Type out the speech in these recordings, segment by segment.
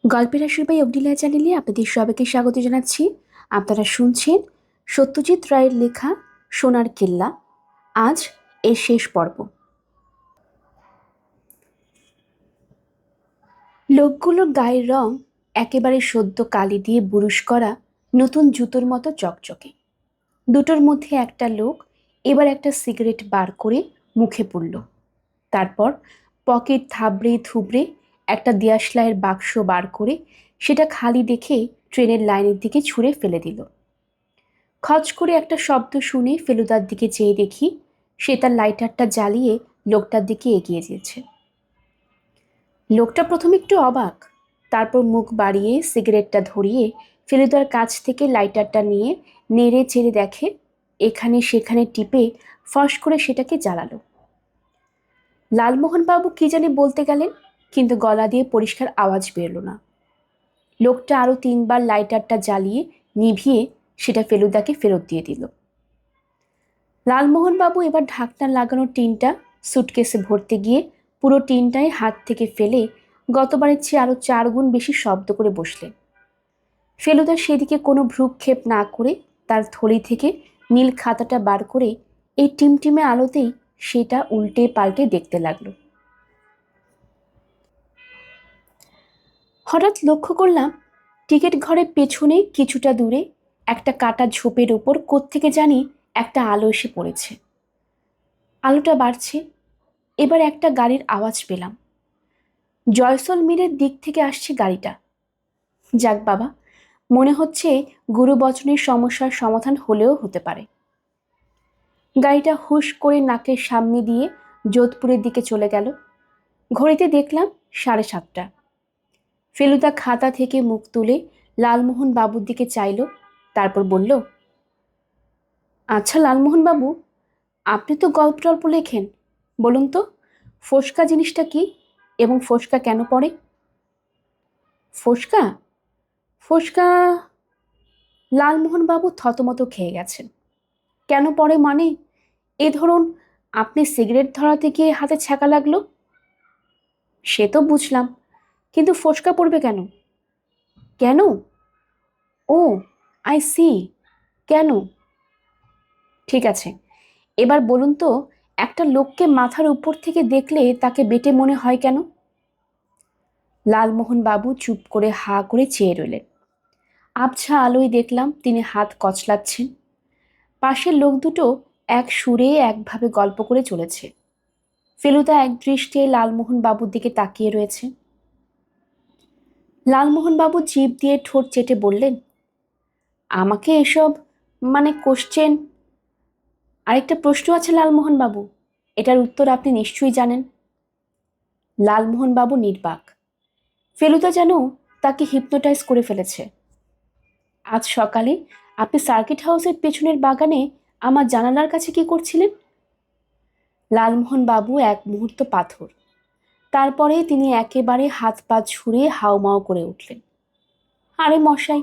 গল্পের আসর বাই অবনীলা চ্যানেলে আপনাদের সবাইকে স্বাগত জানাচ্ছি। আপনারা শুনছেন সত্যজিৎ রায়ের লেখা সোনার কেল্লা। আজ এর শেষ পর্ব। লোকগুলোর গায়ের রং একেবারে সদ্য কালি দিয়ে বুরুশ করা নতুন জুতোর মতো চকচকে। দুটোর মধ্যে একটা লোক এবার একটা সিগারেট বার করে মুখে পুরল। তারপর পকেট থাবড়ে থুবড়ে একটা দিয়াশলাইয়ের বাক্স বার করে সেটা খালি দেখে ট্রেনের লাইনের দিকে ছুঁড়ে ফেলে দিল। খচ করে একটা শব্দ শুনে ফেলুদার দিকে চেয়ে দেখি সে তার লাইটারটা জ্বালিয়ে লোকটার দিকে এগিয়ে যেছে। লোকটা প্রথমে একটু অবাক, তারপর মুখ বাড়িয়ে সিগারেটটা ধরিয়ে ফেলুদার কাছ থেকে লাইটারটা নিয়ে নেড়ে চেড়ে দেখে, এখানে সেখানে টিপে ফস করে সেটাকে জ্বালালো। লালমোহনবাবু কি জানি বলতে গেলেন, কিন্তু গলা দিয়ে পরিষ্কার আওয়াজ বেরল না। লোকটা আরও 3বার লাইটারটা জ্বালিয়ে নিভিয়ে সেটা ফেলুদাকে ফেরত দিয়ে দিল। লালমোহনবাবু এবার ঢাকনা লাগানো টিনটা সুটকেসে ভরতে গিয়ে পুরো টিনটাই হাত থেকে ফেলে গতবারের চেয়ে আরও 4 গুণ বেশি শব্দ করে বসলেন। ফেলুদা সেদিকে কোনো ভ্রুক্ষেপ না করে তার থলি থেকে নীল খাতাটা বার করে এই টিমটিমে আলোতেই সেটা উল্টে পাল্টে দেখতে লাগলো। হঠাৎ লক্ষ্য করলাম টিকিট ঘরের পেছনে কিছুটা দূরে একটা কাটা ঝোপের ওপর কোত্থেকে জানি একটা আলো এসে পড়েছে। আলোটা বাড়ছে, এবার একটা গাড়ির আওয়াজ পেলাম। জয়সলমীরের দিক থেকে আসছে গাড়িটা। যাক বাবা, মনে হচ্ছে গুরুবচনের সমস্যার সমাধান হলেও হতে পারে। গাড়িটা হুশ করে নাকের সামনে দিয়ে যোধপুরের দিকে চলে গেল। ঘড়িতে দেখলাম 7:30। ফেলুদা খাতা থেকে মুখ তুলে লালমোহন বাবুর দিকে চাইল, তারপর বলল, আচ্ছা লালমোহন বাবু, আপনি তো গল্প টল্প লেখেন, বলুন তো ফোসকা জিনিসটা কি এবং ফোসকা কেন পড়ে? ফোসকা ফোসকা লালমোহনবাবু থতমত খেয়ে গেছেন। কেন পড়ে মানে? এ ধরুন আপনি সিগারেট ধরাতে গিয়ে হাতে ছ্যাঁকা লাগলো, সে তো বুঝলাম, কিন্তু ফোসকা পড়বে কেন? কেন? ও, আই সি, কেন? ঠিক আছে, এবার বলুন তো একটা লোককে মাথার উপর থেকে দেখলে তাকে বেটে মনে হয় কেন? লালমোহনবাবু চুপ করে হা করে চেয়ে রইলেন। আবছা আলোয় দেখলাম তিনি হাত কচলাচ্ছেন। পাশের লোক দুটো এক সুরে একভাবে গল্প করে চলেছে। ফেলুদা এক দৃষ্টিতে লালমোহনবাবুর দিকে তাকিয়ে রয়েছে। লালমোহনবাবু জিভ দিয়ে ঠোঁট চেটে বললেন, আমাকে এসব মানে কোশ্চেন। আরেকটা প্রশ্ন আছে লালমোহনবাবু, এটার উত্তর আপনি নিশ্চয়ই জানেন। লালমোহনবাবু নির্বাক। ফেলুদা যেন তাকে হিপনোটাইজ করে ফেলেছে। আজ সকালে আপনি সার্কিট হাউসের পেছনের বাগানে আমার জানালার কাছে কি করছিলেন? লালমোহনবাবু এক মুহূর্ত পাথর, তারপরে তিনি একেবারে হাত পা ছুঁড়ে হাউমাউ করে উঠলেন। আরে মশাই,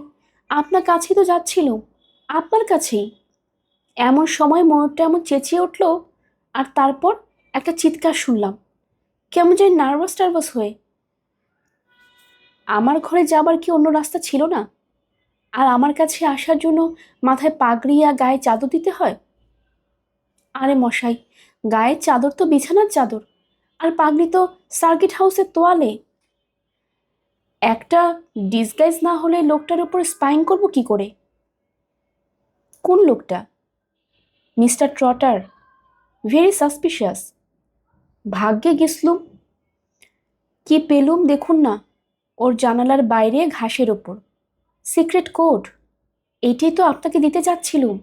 আপনার কাছেই তো যাচ্ছিল, আপনার কাছেই। এমন সময় ময়ূরটা এমন চেঁচিয়ে উঠল, আর তারপর একটা চিৎকার শুনলাম, কেমন যেন নার্ভাস টার্ভাস হয়ে। আমার ঘরে যাবার কি অন্য রাস্তা ছিল না? আর আমার কাছে আসার জন্য মাথায় পাগড়ি আর গায়ে চাদর দিতে হয়? আরে মশাই, গায়ের চাদর তো বিছানার চাদর, আর পাগড়ি তো সার্কিট হাউসের তোয়ালে। একটা ডিসগাইজ না হলে লোকটার উপর স্পাইং করব কি করে? কোন লোকটা? Mister trotter, very suspicious. ভাগ্যে গেছলুম। কি পেলুম দেখুন না, ওর জানালার বাইরে ঘাসের ওপর সিক্রেট কোড। এইটাই তো আপনাকে দিতে চাচ্ছিলুম,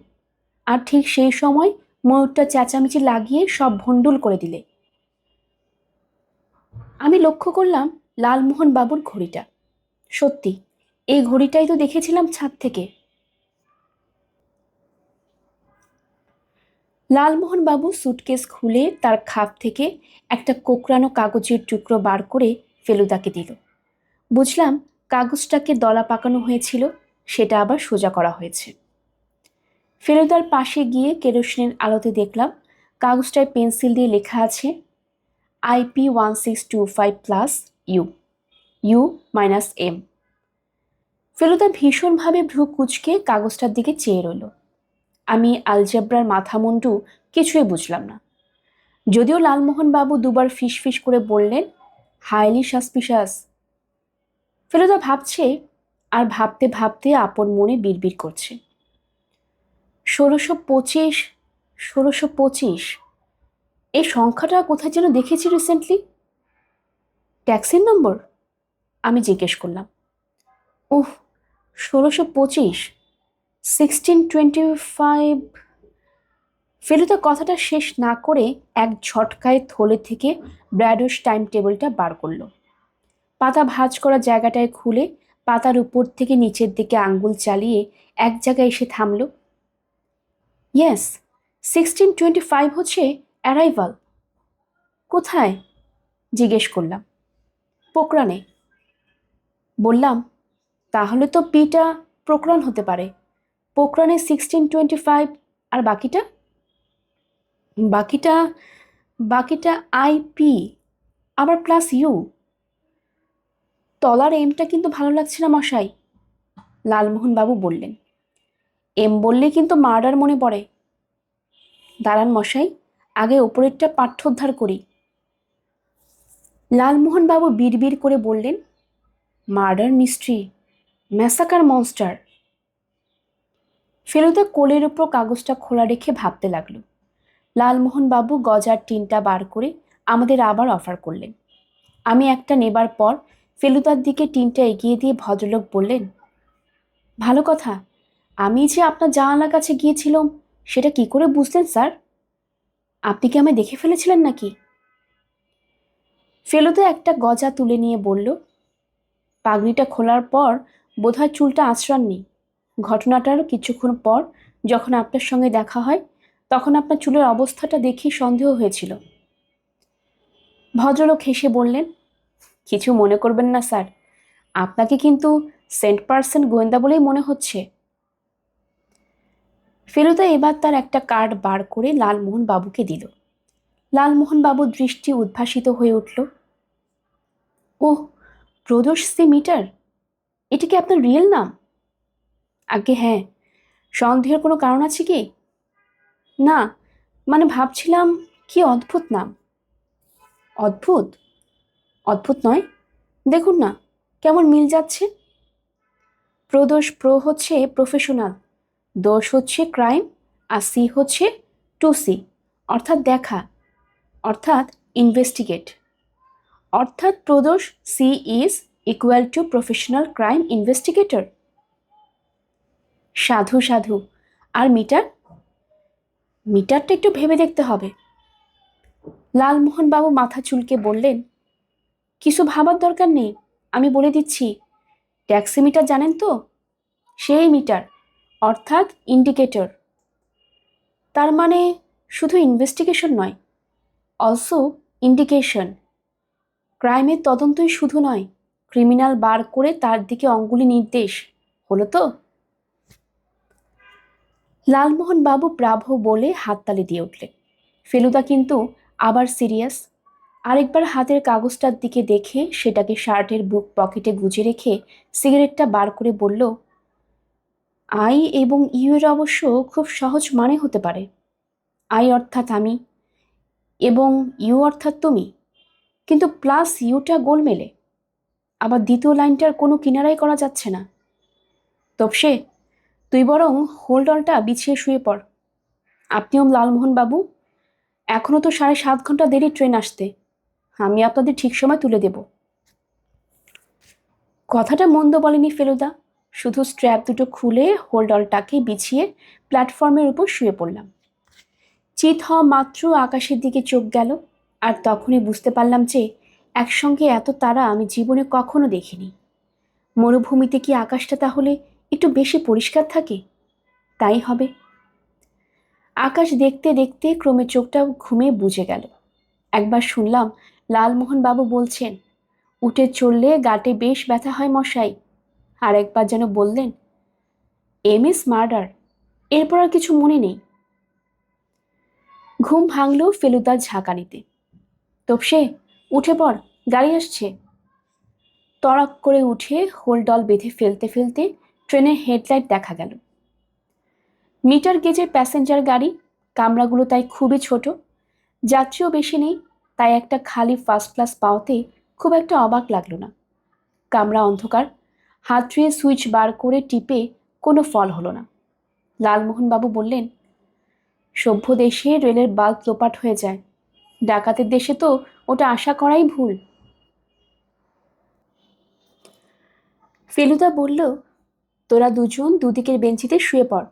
আর ঠিক সেই সময় ময়ূরটা চেঁচামেচি লাগিয়ে সব ভণ্ডুল করে দিলে। আমি লক্ষ্য করলাম লালমোহন বাবুর ঘড়িটা। সত্যি, এই ঘড়িটাই তো দেখেছিলাম ছাদ থেকে। লালমোহন বাবু সুটকেস খুলে তার খাপ থেকে একটা কোঁকড়ানো কাগজের টুকরো বার করে ফেলুদাকে দিল। বুঝলাম কাগজটাকে দলা পাকানো হয়েছিল, সেটা আবার সোজা করা হয়েছে। ফেলুদার পাশে গিয়ে কেরোসিনের আলোতে দেখলাম কাগজটায় পেন্সিল দিয়ে লেখা আছে, IP 1625 plus U, U minus M. Feluda ভীষণভাবে ভ্রু কুঁচকে কাগজটার দিকে চেয়ে রইল। আমি আলজেব্রার মাথামুন্ডু কিছুই বুঝলাম না, যদিও লালমোহন বাবু দুবার ফিস করে বললেন, হাইলি সাসপিশাস। ফেলুদা ভাবছে, আর ভাবতে ভাবতে আপন মনে বিড়বিড় করছে, 1625, 1625, এই সংখ্যাটা কোথায় যেন দেখেছি রিসেন্টলি। ট্যাক্সির নম্বর? আমি জিজ্ঞেস করলাম। ওহ, 1625, 1625। ফেলুদা কথাটা শেষ না করে এক ঝটকায় থলে থেকে ব্র্যাডোস টাইম টেবিলটা বার করলো। পাতা ভাঁজ করা জায়গাটায় খুলে পাতার উপর থেকে নিচের দিকে আঙ্গুল চালিয়ে এক জায়গায় এসে থামল। ইয়েস, 1625 হচ্ছে অ্যারাইভাল। কোথায়? জিজ্ঞেস করলাম। পোকরানে। বললাম, তাহলে তো পিটা পোকরান হতে পারে। পোকরানে 1625, আর বাকিটা? বাকিটা বাকিটা আইপি, আবার প্লাস ইউ। তলার এমটা কিন্তু ভালো লাগছে না মশাই, লালমোহন বাবু বললেন। এম বললে কিন্তু মার্ডার মনে পড়ে। দাঁড়ান মশাই, আগে ওপরেরটা পাঠ্যোদ্ধার করি। লালমোহন বাবু বিড়বিড় করে বললেন, murder mystery, massacre monster. Feluda কোলের উপর কাগজটা খোলা রেখে ভাবতে লাগলো। লালমোহন বাবু গজার টিনটা বার করে আমাদের আবার অফার করলেন। আমি একটা নেবার পর ফেলুদার দিকে টিনটা এগিয়ে দিয়ে ভদ্রলোক বললেন, ভালো কথা, আমি যে আপনার জানালার কাছে গিয়েছিলাম সেটা কি করে বুঝলেন স্যার? আপনি কি আমায় দেখে ফেলেছিলেন নাকি? ফেলুদা একটা গজা তুলে নিয়ে বলল, পাগড়িটা খোলার পর বোধহয় চুলটা আঁচড়াননি। ঘটনাটার কিছুক্ষণ পর যখন আপনার সঙ্গে দেখা হয় তখন আপনার চুলের অবস্থাটা দেখে সন্দেহ হয়েছিল। ভদ্রলোক হেসে বললেন, কিছু মনে করবেন না স্যার, আপনাকে কিন্তু সেন্ট গোয়েন্দা বলেই মনে হচ্ছে। ফেলুদা এবার তার একটা কার্ড বার করে লালমোহন বাবুকে দিল। লালমোহন বাবুর দৃষ্টি উদ্ভাসিত হয়ে উঠল। ওহ, প্রদোষ সি মিটার, এটা কি আপনার রিয়েল নাম? আগে হ্যাঁ। সন্দেহের কোনো কারণ আছে কি? না, মানে ভাবছিলাম কি অদ্ভুত নাম। অদ্ভুত? অদ্ভুত নয়, দেখুন না কেমন মিল যাচ্ছে। প্রদোষ প্রো হচ্ছে প্রফেশনাল, দোষ হচ্ছে ক্রাইম, আর সি হচ্ছে টু সি, অর্থাৎ দেখা, অর্থাৎ ইনভেস্টিগেট। অর্থাৎ Prodosh C is equal to professional crime investigator. সাধু সাধু। আর মিটার? মিটারটা একটু ভেবে দেখতে হবে। লালমোহন বাবু মাথা চুলকে বললেন, কিছু ভাবার দরকার নেই, আমি বলে দিচ্ছি। ট্যাক্সি মিটার জানেন তো? সেই মিটার, অর্থাৎ ইন্ডিকেটর। তার মানে শুধু ইনভেস্টিগেশন নয়, অলসো ইন্ডিকেশন। ক্রাইমের তদন্তই শুধু নয়, ক্রিমিনাল বার করে তার দিকে অঙ্গুলি নির্দেশ। হলো তো? লালমোহন বাবু ব্রাভো বলে হাততালি দিয়ে উঠলেন। ফেলুদা কিন্তু আবার সিরিয়াস। আরেকবার হাতের কাগজটার দিকে দেখে সেটাকে শার্টের বুক পকেটে গুজে রেখে সিগারেটটা বার করে বলল, আই এবং ইউ এর অবশ্য খুব সহজ মানে হতে পারে। আই অর্থাৎ আমি, এবং ইউ অর্থাৎ তুমি, কিন্তু প্লাস ইউটা গোলমেলে। আবার দ্বিতীয় লাইনটার কোনো কিনারাই করা যাচ্ছে না। তপসে, তুই বরং হোল্ডলটা বিছিয়ে শুয়ে পড়। আপনিও লালমোহন বাবু, এখনও তো 7.5 ঘন্টা দেরি ট্রেন আসতে। আমি আপনাদের ঠিক সময় তুলে দেব। কথাটা মন্দ বলেনি ফেলুদা, শুধু স্ট্র্যাপ দুটো খুলে হোল্ডলটাকে বিছিয়ে প্ল্যাটফর্মের উপর শুয়ে পড়লাম। চিত হওয়া মাত্র আকাশের দিকে চোখ গেল, আর তখনই বুঝতে পারলাম যে একসঙ্গে এত তারা আমি জীবনে কখনো দেখিনি। মরুভূমিতে কি আকাশটা তাহলে একটু বেশি পরিষ্কার থাকে? তাই হবে। আকাশ দেখতে দেখতে ক্রমে চোখটা ঘুমে বুজে গেল। একবার শুনলাম লালমোহন বাবু বলছেন, উঠে চললে গাটে বেশ ব্যথা হয় মশাই। আর একবার যেন বললেন, এম ইস মার্ডার। এরপর আর কিছু মনে নেই। ঘুম ভাঙল ফেলুদার ঝাঁকানিতে। তপসে, উঠে পড়, গাড়ি আসছে। তড়াক করে উঠে হোলডল বেঁধে ফেলতে ফেলতে ট্রেনের হেডলাইট দেখা গেল। মিটার গেজের প্যাসেঞ্জার গাড়ি, কামরাগুলো তাই খুবই ছোট, যাত্রীও বেশি নেই, তাই একটা খালি ফার্স্ট ক্লাস পাওয়াতে খুব একটা অবাক লাগলো না। কামরা অন্ধকার, হাত ধুয়ে সুইচ বার করে টিপে কোনো ফল হলো না। লালমোহনবাবু বললেন, সভ্য দেশে রেলের বাল্ব লোপাট হয়ে যায়, ডাকাতের দেশে তো ওটা আশা করাই ভুল। ফেলুদা বলল, তোরা দুজন দুদিকের বেঞ্চিতে শুয়ে পড়,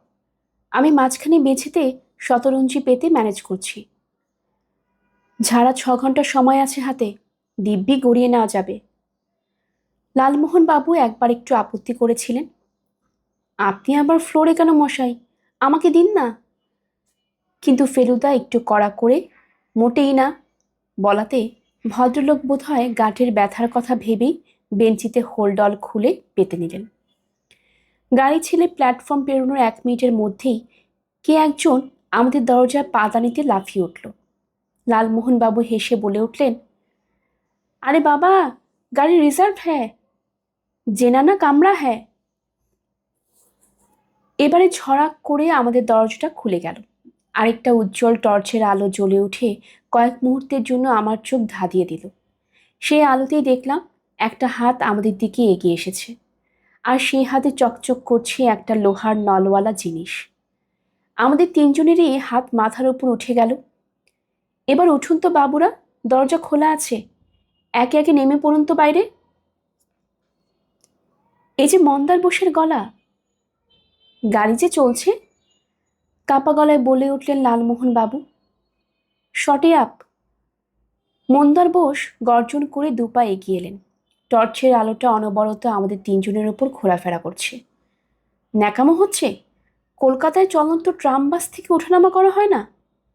আমি মাঝখানে বেঞ্চিতে শতরঞ্জি পেতে ম্যানেজ করছি। ঝাড়া 6 ঘন্টা সময় আছে হাতে, দিব্যি গড়িয়ে নেওয়া যাবে। লালমোহনবাবু একবার একটু আপত্তি করেছিলেন, আপনি আবার ফ্লোরে কেন মশাই, আমাকে দিন না। কিন্তু ফেলুদা একটু কড়া করে, মোটেই না বলাতে ভদ্রলোক বোধহয় গাঁটের ব্যথার কথা ভেবেই বেঞ্চিতে হোলডল খুলে পেতে নিলেন। গাড়ি ছেড়ে প্ল্যাটফর্ম পেরোনোর 1 মিনিটের মধ্যেই কে একজন আমাদের দরজায় পাদানিতে লাফিয়ে উঠল। লালমোহনবাবু হেসে বলে উঠলেন, আরে বাবা, গাড়ি রিজার্ভ হ্যাঁ, জেনানা কামরা হ্যাঁ। এবারে ঝড়াক করে আমাদের দরজাটা খুলে গেল। আরেকটা উজ্জ্বল টর্চের আলো জ্বলে উঠে কয়েক মুহূর্তের জন্য আমার চোখ ধাঁধিয়ে দিল। সেই আলোতেই দেখলাম একটা হাত আমাদের দিকে এগিয়ে এসেছে, আর সেই হাতে চকচক করছে একটা লোহার নলওয়ালা জিনিস। আমাদের তিনজনেরই হাত মাথার উপর উঠে গেল। এবার উঠুন তো বাবুরা, দরজা খোলা আছে, একে একে নেমে পড়ুন তো বাইরে। এই যে মন্দার বোসের গলা, গাড়ি যে চলছে, কাপা গলায় বলে উঠলেন লালমোহনবাবু। শটে আপ। মন্দার বোস গর্জন করে দুপা এগিয়ে এলেন। টর্চের আলোটা অনবরত আমাদের তিনজনের ওপর ঘোরাফেরা করছে। ন্যাকামো হচ্ছে, কলকাতায় চলন্ত ট্রাম বাস থেকে ওঠানামা করা হয় না,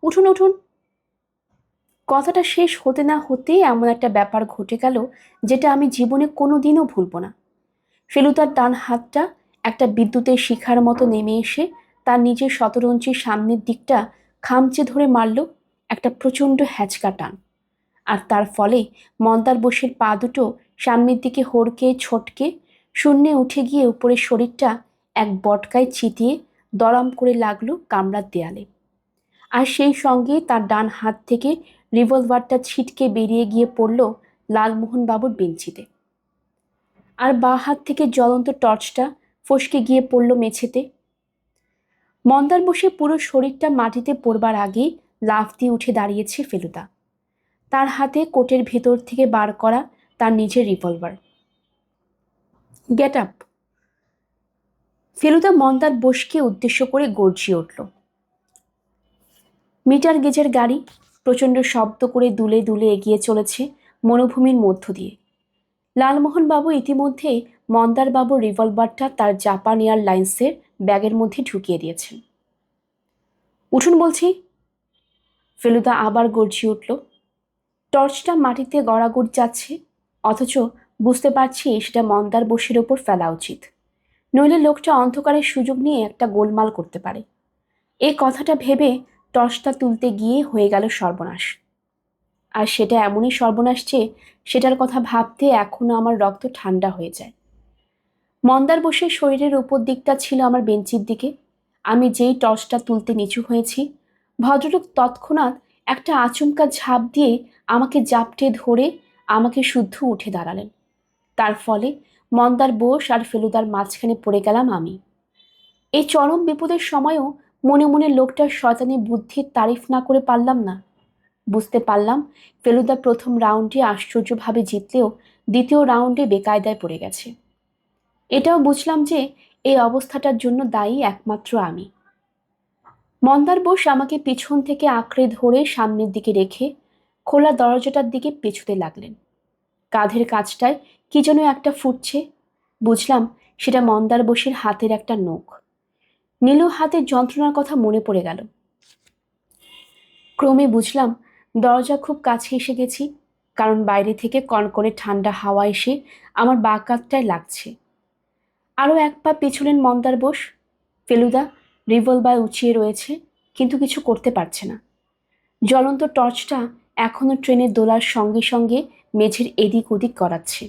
উঠুন উঠুন। কথাটা শেষ হতে না হতে এমন একটা ব্যাপার ঘটে গেল যেটা আমি জীবনে কোনো দিনও ভুলব না। ফেলুদার ডান হাতটা একটা বিদ্যুতের শিখার মতো নেমে এসে তার নিজের শতরঞ্চির সামনের দিকটা খামচে ধরে মারল একটা প্রচণ্ড হ্যাচকা টান, আর তার ফলে মন্দার বোসের পা দুটো সামনের দিকে হড়কে ছটকে শূন্যে উঠে গিয়ে উপরের শরীরটা এক বটকায় চিতিয়ে দরম করে লাগলো কামরার দেয়ালে। আর সেই সঙ্গে তার ডান হাত থেকে রিভলভারটা ছিটকে বেরিয়ে গিয়ে পড়ল লালমোহনবাবুর বেঞ্চিতে। আর বাঁ হাত থেকে জ্বলন্ত টর্চটা ফসকে গিয়ে পড়ল মেঝেতে। মন্দার বসে পুরো শরীরটা মাটিতে পড়বার আগেই লাফ দিয়ে উঠে দাঁড়িয়েছে ফেলুদা, তার হাতে কোটের ভেতর থেকে বার করা তার নিজের রিভলভার। Get up. ফেলুদা মন্দার বোসকে উদ্দেশ্য করে গর্জিয়ে উঠল। মিটার গেজের গাড়ি প্রচণ্ড শব্দ করে দুলে দুলে এগিয়ে চলেছে মরুভূমির মধ্য দিয়ে। লালমোহনবাবু ইতিমধ্যেই মন্দারবাবুর রিভলভারটা তার জাপান এয়ারলাইন্সের ব্যাগের মধ্যে ঢুকিয়ে দিয়েছেন। উঠুন বলছি। ফেলুদা আবার গর্জিয়ে উঠল। টর্চটা মাটিতে গড়াগড় যাচ্ছে, অথচ বুঝতে পারছি সেটা মন্দার বোসের ওপর ফেলা উচিত, নইলে লোকটা অন্ধকারের সুযোগ নিয়ে একটা গোলমাল করতে পারে। এই কথাটা ভেবে টর্চটা তুলতে গিয়ে হয়ে গেল সর্বনাশ। আর সেটা এমনই সর্বনাশ যে সেটার কথা ভাবতে এখনো আমার রক্ত ঠান্ডা হয়ে যায়। মন্দার বসে শরীরের উপর দিকটা ছিল আমার বেঞ্চির দিকে। আমি যেই টর্চটা তুলতে নিচু হয়েছি, ভদ্রলোক তৎক্ষণাৎ একটা আচমকা ঝাঁপ দিয়ে আমাকে জাপটে ধরে আমাকে শুদ্ধ উঠে দাঁড়ালেন। তার ফলে মন্দার বোস আর ফেলুদার মাঝখানে পড়ে গেলাম আমি। এই চরম বিপদের সময়ও মনে মনে লোকটার শয়তানি বুদ্ধির তারিফ না করে পারলাম না। বুঝতে পারলাম ফেলুদা প্রথম রাউন্ডে আশ্চর্যভাবে জিতলেও দ্বিতীয় রাউন্ডে বেকায়দায় পড়ে গেছে। এটাও বুঝলাম যে এই অবস্থাটার জন্য দায়ী একমাত্র আমি। মন্দার বোস আমাকে পিছন থেকে আঁকড়ে ধরে সামনের দিকে রেখে খোলা দরজাটার দিকে পেছুতে লাগলেন। কাঁধের কাছটায় কি যেন একটা ফুটছে, বুঝলাম সেটা মন্দার বোসের হাতের একটা নখ। নীলু হাতের যন্ত্রণার কথা মনে পড়ে গেল। ক্রমে বুঝলাম দরজা খুব কাছে এসে গেছি, কারণ বাইরে থেকে কনকনে ঠান্ডা হাওয়া এসে আমার বাঁ কাঁধটায় লাগছে। আরও এক পা পেছলেন মন্দার বোস। ফেলুদা রিভলভার উঁচিয়ে রয়েছে, কিন্তু কিছু করতে পারছে না। জ্বলন্ত টর্চটা এখনো ট্রেনের দোলার সঙ্গে সঙ্গে মেঝের এদিক ওদিক করাচ্ছে।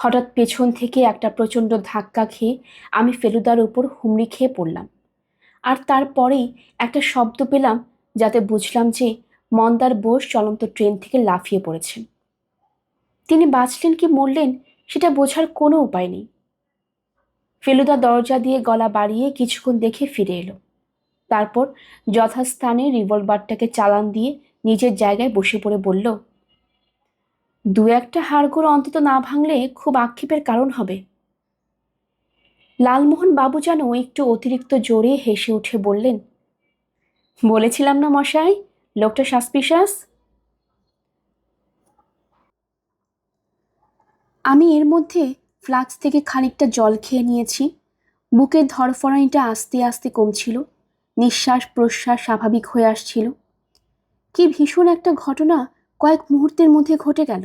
হঠাৎ পেছন থেকে একটা প্রচণ্ড ধাক্কা খেয়ে আমি ফেলুদার উপর হুমড়ি খেয়ে পড়লাম। আর তারপরেই একটা শব্দ পেলাম, যাতে বুঝলাম যে মন্দার বোস চলন্ত ট্রেন থেকে লাফিয়ে পড়েছেন। তিনি বাঁচলেন কি মরলেন সেটা বোঝার কোনো উপায় নেই। ফেলুদা দরজা দিয়ে গলা বাড়িয়ে কিছুক্ষণ দেখে ফিরে এলো। তারপর যথাস্থানে রিভলভারটাকে চালান দিয়ে নিজের জায়গায় বসে পড়ে বলল, দু একটা হাড়গোড় অন্তত না ভাঙলে খুব আক্ষেপের কারণ হবে। লালমোহন বাবু যেন একটু অতিরিক্ত জোরে হেসে উঠে বললেন, বলেছিলাম না মশাই, লোকটা সাসপিশাস। আমি এর মধ্যে ফ্লাক্স থেকে খানিকটা জল খেয়ে নিয়েছি। বুকের ধড়ফড়ানিটা আস্তে আস্তে কমছিল, নিঃশ্বাস প্রশ্বাস স্বাভাবিক হয়ে আসছিল। কি ভীষণ একটা ঘটনা কয়েক মুহূর্তের মধ্যে ঘটে গেল,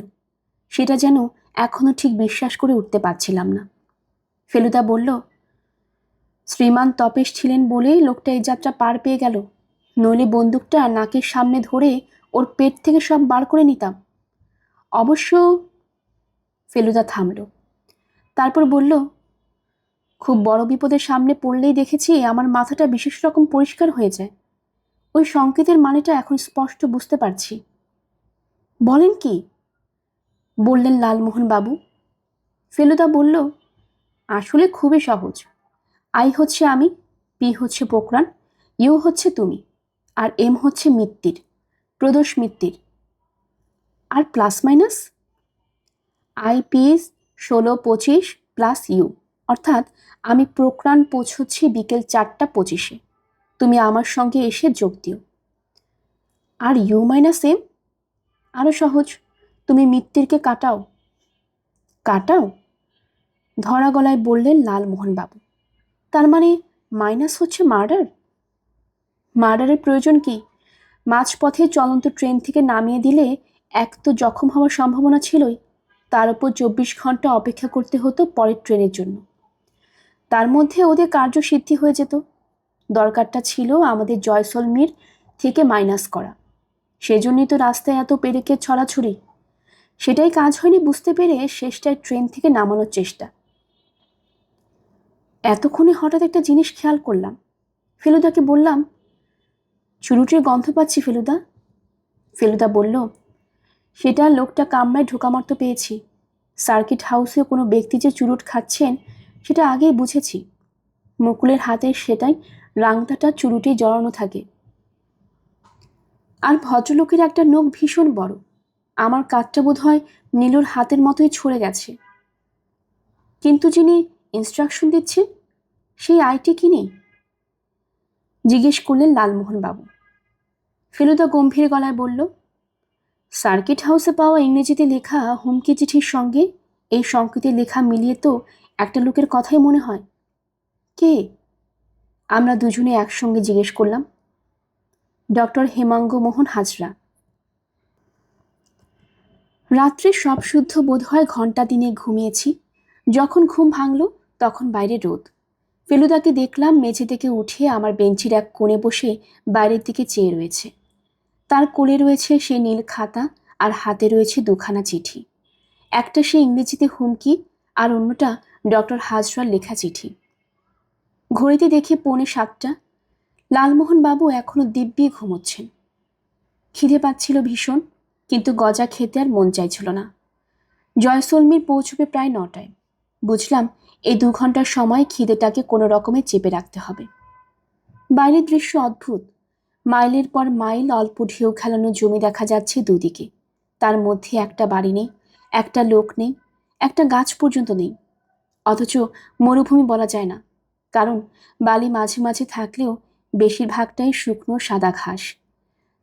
সেটা যেন এখনো ঠিক বিশ্বাস করে উঠতে পারছিলাম না। ফেলুদা বলল, শ্রীমান তপেশ ছিলেন বলেই লোকটা এই যাত্রা পার পেয়ে গেল, নইলে বন্দুকটা নাকের সামনে ধরে ওর পেট থেকে সব বার করে নিতাম। অবশ্য। ফেলুদা থামল, তারপর বলল, খুব বড় বিপদের সামনে পড়লেই দেখেছি আমার মাথাটা বিশেষ রকম পরিষ্কার হয়ে যায়। ওই সংকেতের মানেটা এখন স্পষ্ট বুঝতে পারছি। বলেন কি? বললেন লালমোহন বাবু। ফেলুদা বলল, আসলে খুবই সহজ। আই হচ্ছে আমি, পি হচ্ছে পোকরান, ইউ হচ্ছে তুমি, আর এম হচ্ছে মিত্তির, প্রদোষ মিত্তির। আর plus minus? I P 16:25 plus U, অর্থাৎ আমি প্রোক্রান পৌঁছচ্ছি বিকেল 4:25। তুমি আমার সঙ্গে এসে যোগ দিও। আর ইউ মাইনাস এম? আরও সহজ, তুমি মিত্তিরকে কাটাও। কাটাও? ধরা গলায় বললেন লালমোহন বাবু। তার মানে মাইনাস হচ্ছে মার্ডার? মার্ডারের প্রয়োজন কি? মাঝপথে চলন্ত ট্রেন থেকে নামিয়ে দিলে এক তো জখম হওয়ার সম্ভাবনা ছিলই, তার উপর 24 ঘন্টা অপেক্ষা করতে হতো পরের ট্রেনের জন্য। তার মধ্যে ওদের কার্যসিদ্ধি হয়ে যেত। দরকারটা ছিল আমাদের জয়সলমীর থেকে মাইনাস করা। সেজন্যই তো রাস্তায় এত পেরেকের ছড়াছড়ি। সেটাই কাজ হয়নি বুঝতে পেরে শেষটায় ট্রেন থেকে নামানোর চেষ্টা। এতক্ষণে হঠাৎ একটা জিনিস খেয়াল করলাম। ফেলুদাকে বললাম, চুরুটের গন্ধ পাচ্ছি ফেলুদা। ফেলুদা বলল, সেটা লোকটা কামরায় ঢোকামাত্র পেয়েছি। সার্কিট হাউসে কোনো ব্যক্তি যে চুরুট খাচ্ছেন সেটা আগেই বুঝেছি। মুকুলের হাতের সেটাই রাংতাটা চুরুটেই জড়ানো থাকে। আর ভদ্রলোকের একটা নখ ভীষণ বড়। আমার কাঠটা বোধ হয় নীলুর হাতের মতোই ছড়ে গেছে। কিন্তু যিনি ইনস্ট্রাকশন দিচ্ছেন সেই আইটি কি নেই? জিজ্ঞেস করলেন লালমোহন বাবু। ফেলুদা গম্ভীর গলায় বলল, সার্কিট হাউসে পাওয়া ইংরেজিতে লেখা হুমকি চিঠির সঙ্গে এই সংকেতের লেখা মিলিয়ে তো একটা লোকের কথাই মনে হয়। কে? আমরা দুজনে একসঙ্গে জিজ্ঞেস করলাম। ডক্টর হেমাঙ্গ মোহন হাজরা। রাত্রে সব শুদ্ধ বোধ হয় ঘণ্টা দিনে ঘুমিয়েছি। যখন ঘুম ভাঙল তখন বাইরে রোদ। ফেলুদাকে দেখলাম মেঝে থেকে উঠে আমার বেঞ্চির এক কোণে বসে বাইরের দিকে চেয়ে রয়েছে। তার কোলে রয়েছে সে নীল খাতা, আর হাতে রয়েছে দুখানা চিঠি। একটা সে ইংরেজিতে হুমকি, আর অন্যটা ডক্টর হাজরার লেখা চিঠি। ঘড়িতে দেখে 6:45। লালমোহন বাবু এখনো দিব্যি ঘুমোচ্ছেন। খিদে পাচ্ছিল ভীষণ, কিন্তু গজা খেতে আর মন চাইছিল না। জয়সলমীর পৌঁছবে প্রায় 9টায়। বুঝলাম এই 2 ঘন্টার সময় খিদেটাকে কোনো রকমে চেপে রাখতে হবে। বাইরের দৃশ্য অদ্ভুত। মাইলের পর মাইল অল্প ঢেউ খেলানো জমি দেখা যাচ্ছে দুদিকে। তার মধ্যে একটা বাড়ি নেই, একটা লোক নেই, একটা গাছ পর্যন্ত নেই। অথচ মরুভূমি বলা যায় না, কারণ বালি মাঝে মাঝে থাকলেও বেশিরভাগটাই শুকনো সাদা ঘাস,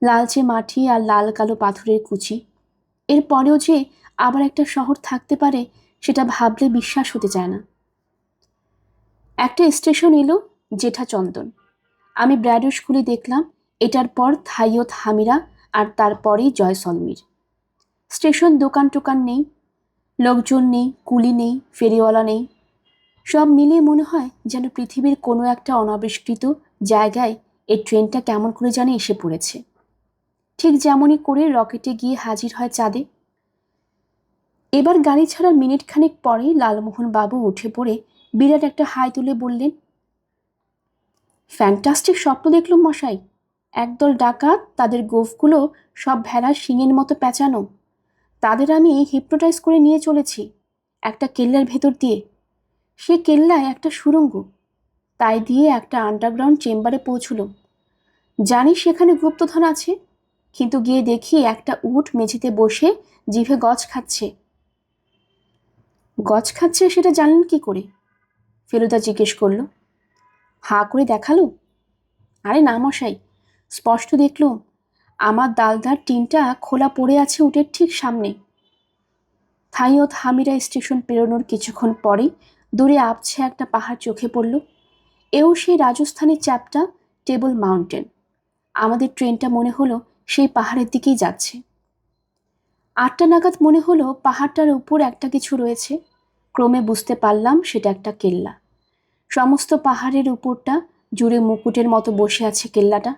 লালচে মাটি আর লাল কালো পাথরের কুচি। এরপরেও যে আবার একটা শহর থাকতে পারে সেটা ভাবলে বিশ্বাস হতে চায় না। একটা স্টেশন এলো, জেঠা চন্দন। আমি ব্র্যাডোস খুলে দেখলাম এটার পর থাইয়ত হামিরা, আর তারপরেই জয়সলমীর। স্টেশন দোকান টোকান নেই, লোকজন নেই, কুলি নেই, ফেরিওয়ালা নেই। সব মিলিয়ে মনে হয় যেন পৃথিবীর কোনো একটা অনাবিষ্কৃত জায়গায় এই ট্রেনটা কেমন করে জানি এসে পড়েছে। ঠিক যেমনই করে রকেটে গিয়ে হাজির হয় চাঁদে। এবার গাড়ি ছাড়ার মিনিট খানেক পরেই লালমোহন বাবু উঠে পড়ে বিরাট একটা হাই তুলে বললেন, ফ্যান্টাস্টিক স্বপ্ন দেখলুম মশাই। একদল ডাকাত, তাদের গোঁফগুলো সব ভেড়ার শিঙের মতো প্যাঁচানো। তাদের আমি হিপনোটাইজ করে নিয়ে চলেছি একটা কেল্লার ভেতর দিয়ে। সে কেল্লায় একটা সুড়ঙ্গ, তাই দিয়ে একটা আন্ডারগ্রাউন্ড চেম্বারে পৌঁছলুম। জানি সেখানে গুপ্তধন আছে, কিন্তু গিয়ে দেখি একটা উট মেঝেতে বসে জিভে গজ খাচ্ছে। গজ খাচ্ছে সেটা জানলেন কি করে? ফেলুদা জিজ্ঞেস করল। হাঁ করে দেখালো? আরে না মশাই, স্পষ্ট দেখলুম। আমার দালদার টিনটা খোলা পড়ে আছে উটের ঠিক সামনে। থাইয়ত হামিরা স্টেশন পেরোনোর কিছুক্ষণ পরেই দূরে আবছে একটা পাহাড় চোখে পড়ল। এও সেই রাজস্থানের চ্যাপ্টা টেবল মাউন্টেন। আমাদের ট্রেনটা মনে হলো সেই পাহাড়ের দিকেই যাচ্ছে। 8টা নাগাদ মনে হলো পাহাড়টার উপর একটা কিছু রয়েছে। ক্রমে বুঝতে পারলাম সেটা একটা কেল্লা। সমস্ত পাহাড়ের উপরটা জুড়ে মুকুটের মতো বসে আছে কেল্লাটা।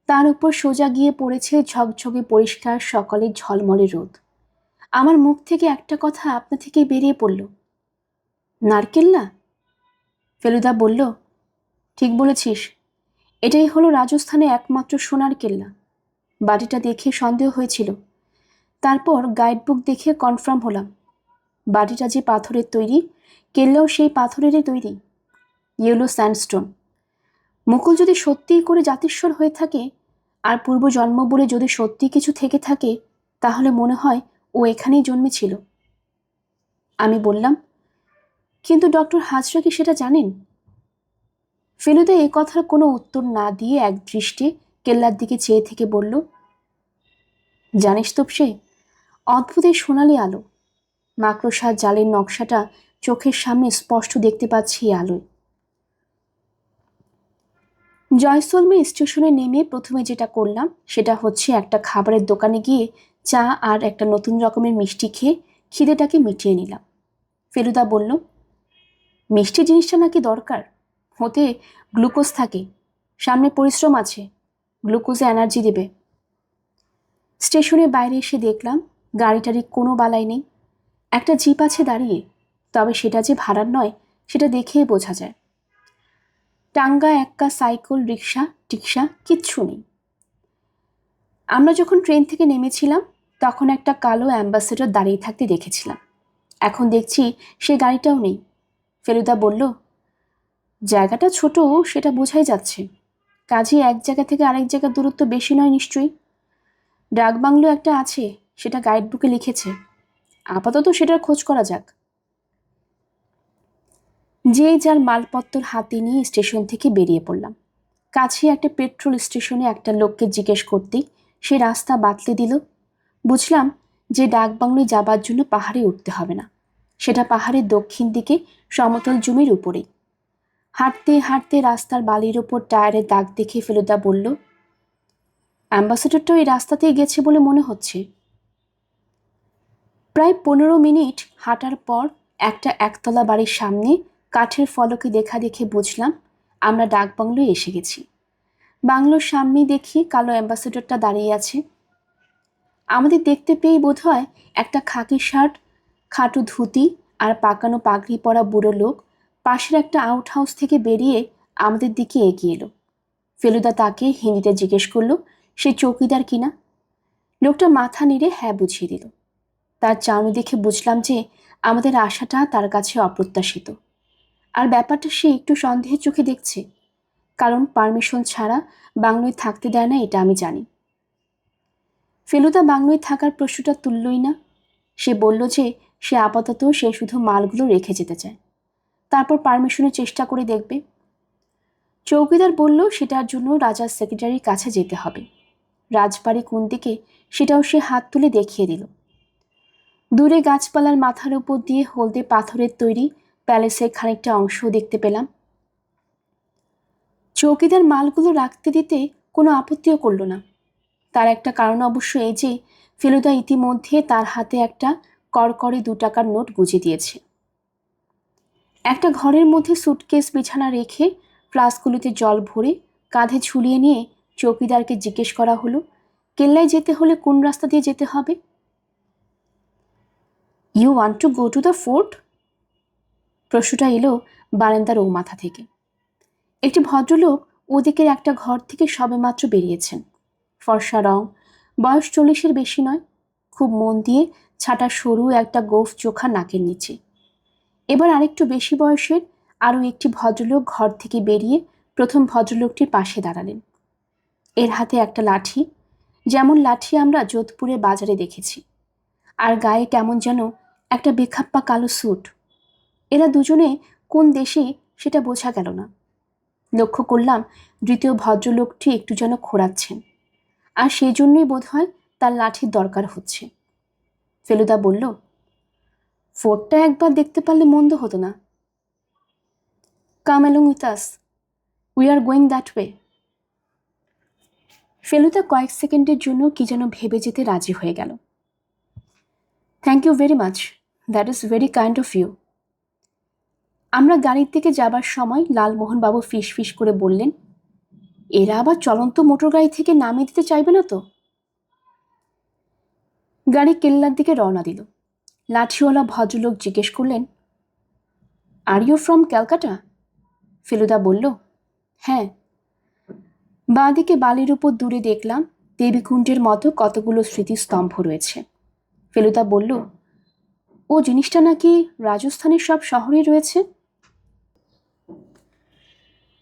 তার উপর সোজা গিয়ে পড়েছে ঝকঝকে পরিষ্কার সকালের ঝলমলে রোদ। আমার মুখ থেকে একটা কথা আপনা থেকেই বেরিয়ে পড়ল, নারকেল্লা। ফেলুদা বলল, ঠিক বলেছিস, এটাই হলো রাজস্থানে একমাত্র সোনার কেল্লা। বাড়িটা দেখে সন্দেহ হয়েছিল, তারপর গাইডবুক দেখে কনফার্ম হলাম। বাড়িটা যে পাথরের তৈরি, কেল্লাও সেই পাথরেরই তৈরি, ইয়েলো স্যান্ডস্টোন। মুকুল যদি সত্যিই করে জাতিস্বর হয়ে থাকে আর পূর্বজন্ম বলে যদি সত্যি কিছু থেকে থাকে, তাহলে মনে হয় ও এখানেই জন্মেছিল। আমি বললাম, কিন্তু ডক্টর হাজরা কি সেটা জানেন? ফেলুদা এ কথার কোনো উত্তর না দিয়ে এক দৃষ্টে কেল্লার দিকে চেয়ে থেকে বলল, জানিস তো সে অদ্ভুত এই সোনালি আলো, মাকড়সার জালের নকশাটা চোখের সামনে স্পষ্ট দেখতে পাচ্ছি এই আলোয়। জয়সলমের স্টেশনে নেমে প্রথমে যেটা করলাম সেটা হচ্ছে একটা খাবারের দোকানে গিয়ে চা আর একটা নতুন রকমের মিষ্টি খেয়ে খিদেটাকে মিটিয়ে নিলাম। ফেলুদা বলল, মিষ্টি জিনিসটা নাকি দরকার, ওতে গ্লুকোজ থাকে, সামনে পরিশ্রম আছে, গ্লুকোজে এনার্জি দেবে। স্টেশনের বাইরে এসে দেখলাম গাড়িটারি কোনো বালাই নেই। একটা জিপ আছে দাঁড়িয়ে, তবে সেটা যে ভাড়ার নয় সেটা দেখেই বোঝা যায়। টাঙ্গা এক্কা সাইকেল রিক্সা টিক্সা কিচ্ছু নেই। আমরা যখন ট্রেন থেকে নেমেছিলাম তখন একটা কালো অ্যাম্বাসেডর দাঁড়িয়ে থাকতে দেখেছিলাম, এখন দেখছি সে গাড়িটাও নেই। ফেলুদা বলল, জায়গাটা ছোট সেটা বোঝাই যাচ্ছে, কাজে এক জায়গা থেকে আরেক জায়গার দূরত্ব বেশি নয় নিশ্চয়ই। ডাকবাংলো একটা আছে, সেটা গাইডবুকে লিখেছে, আপাতত সেটার খোঁজ করা যাক। যে যার মালপত্র হাতে নিয়ে স্টেশন থেকে বেরিয়ে পড়লাম। কাছে একটা পেট্রোল স্টেশনে একটা লোককে জিজ্ঞেস করতেই সে রাস্তা বাতলে দিল। বুঝলাম যে ডাকবাংলোয় যাবার জন্য পাহাড়ে উঠতে হবে না, সেটা পাহাড়ের দক্ষিণ দিকে সমতল জমির উপরেই। হাঁটতে হাঁটতে রাস্তার বালির ওপর টায়ারের দাগ দেখে ফেলুদা বলল, অ্যাম্বাসেডরটা ওই রাস্তাতেই গেছে বলে মনে হচ্ছে। প্রায় 15 মিনিট হাঁটার পর একটা একতলা বাড়ির সামনে কাঠের ফলকে দেখা দেখে বুঝলাম আমরা ডাকবাংলোয় এসে গেছি। বাংলোর সামনেই দেখি কালো অ্যাম্বাসেডরটা দাঁড়িয়ে আছে। আমাদের দেখতে পেয়েই বোধহয় একটা খাকি শার্ট, খাটো ধুতি আর পাকানো পাগড়ি পরা বুড়ো লোক পাশের একটা আউট হাউস থেকে বেরিয়ে আমাদের দিকে এগিয়ে এলো। ফেলুদা তাকে হিন্দিতে জিজ্ঞেস করলো সে চৌকিদার কিনা। লোকটা মাথা নেড়ে হ্যাঁ বুঝিয়ে দিল। তার চাউনি দেখে বুঝলাম যে আমাদের আশাটা তার কাছে অপ্রত্যাশিত, আর ব্যাপারটা সে একটু সন্দেহের চোখে দেখছে, কারণ পারমিশন ছাড়া বাংলোয় থাকতে দেয় না এটা আমি জানি। ফেলুদা বাংলোয় থাকার প্রশ্নটা তুললই না। সে বলল যে সে আপাতত সে শুধু মালগুলো রেখে যেতে চায়, তারপর পারমিশনের চেষ্টা করে দেখবে। চৌকিদার বলল সেটার জন্য রাজার সেক্রেটারির কাছে যেতে হবে। রাজবাড়ি কোন দিকে সেটাও সে হাত তুলে দেখিয়ে দিল। দূরে গাছপালার মাথার উপর দিয়ে হলদে পাথরের তৈরি প্যালেসের খানিকটা অংশ দেখতে পেলাম। চৌকিদার মালগুলো রাখতে দিতে কোনো আপত্তিও করল না। তার একটা কারণ অবশ্য এই যে ফেলুদা ইতিমধ্যে তার হাতে একটা কড়কড়ে 2 টাকার নোট গুঁজে দিয়েছে। একটা ঘরের মধ্যে সুটকেস বিছানা রেখে ফ্লাস্কগুলোতে জল ভরে কাঁধে ঝুলিয়ে নিয়ে চৌকিদারকে জিজ্ঞেস করা হলো কেল্লায় যেতে হলে কোন রাস্তা দিয়ে যেতে হবে। You want to go to the fort? প্রশ্নটা এলো বারান্দার ও মাথা থেকে। একটি ভদ্রলোক ওদিকের একটা ঘর থেকে সবেমাত্র বেরিয়েছেন। ফর্সা রং, বয়স 40-এর বেশি নয়, খুব মন দিয়ে ছাটা সরু একটা গোঁফ চোখা নাকের নিচে। এবার আরেকটু বেশি বয়সের আরও একটি ভদ্রলোক ঘর থেকে বেরিয়ে প্রথম ভদ্রলোকটির পাশে দাঁড়ালেন। এর হাতে একটা লাঠি, যেমন লাঠি আমরা যোধপুরে বাজারে দেখেছি, আর গায়ে কেমন যেন একটা বেখাপ্পা কালো স্যুট। এরা দুজনে কোন দেশে সেটা বোঝা গেল না। লক্ষ্য করলাম দ্বিতীয় ভদ্রলোকটি একটু যেন খোঁড়াচ্ছেন, আর সেই জন্যই বোধহয় তার লাঠির দরকার হচ্ছে। ফেলুদা বলল, ফোর্টটা একবার দেখতে পারলে মন্দ হতো না। Come along with us, we are going that way. Feluda কয়েক সেকেন্ডের জন্য কি যেন ভেবে যেতে রাজি হয়ে গেল। Thank you very much, that is very kind of you. আমরা গাড়ির দিকে যাবার সময় লালমোহনবাবু ফিস ফিস করে বললেন, এরা আবার চলন্ত মোটর গাড়ি থেকে নামিয়ে দিতে চাইবে না তো? গাড়ি কেল্লার দিকে রওনা দিল। লাঠিওয়ালা ভদ্রলোক জিজ্ঞেস করলেন, are you from Calcutta? Feluda বলল, হ্যাঁ। বাঁ দিকে বালির উপর দূরে দেখলাম দেবীকুণ্ডের মতো কতগুলো স্মৃতিস্তম্ভ রয়েছে। ফেলুদা বলল, ও জিনিসটা নাকি রাজস্থানের সব শহরে রয়েছে।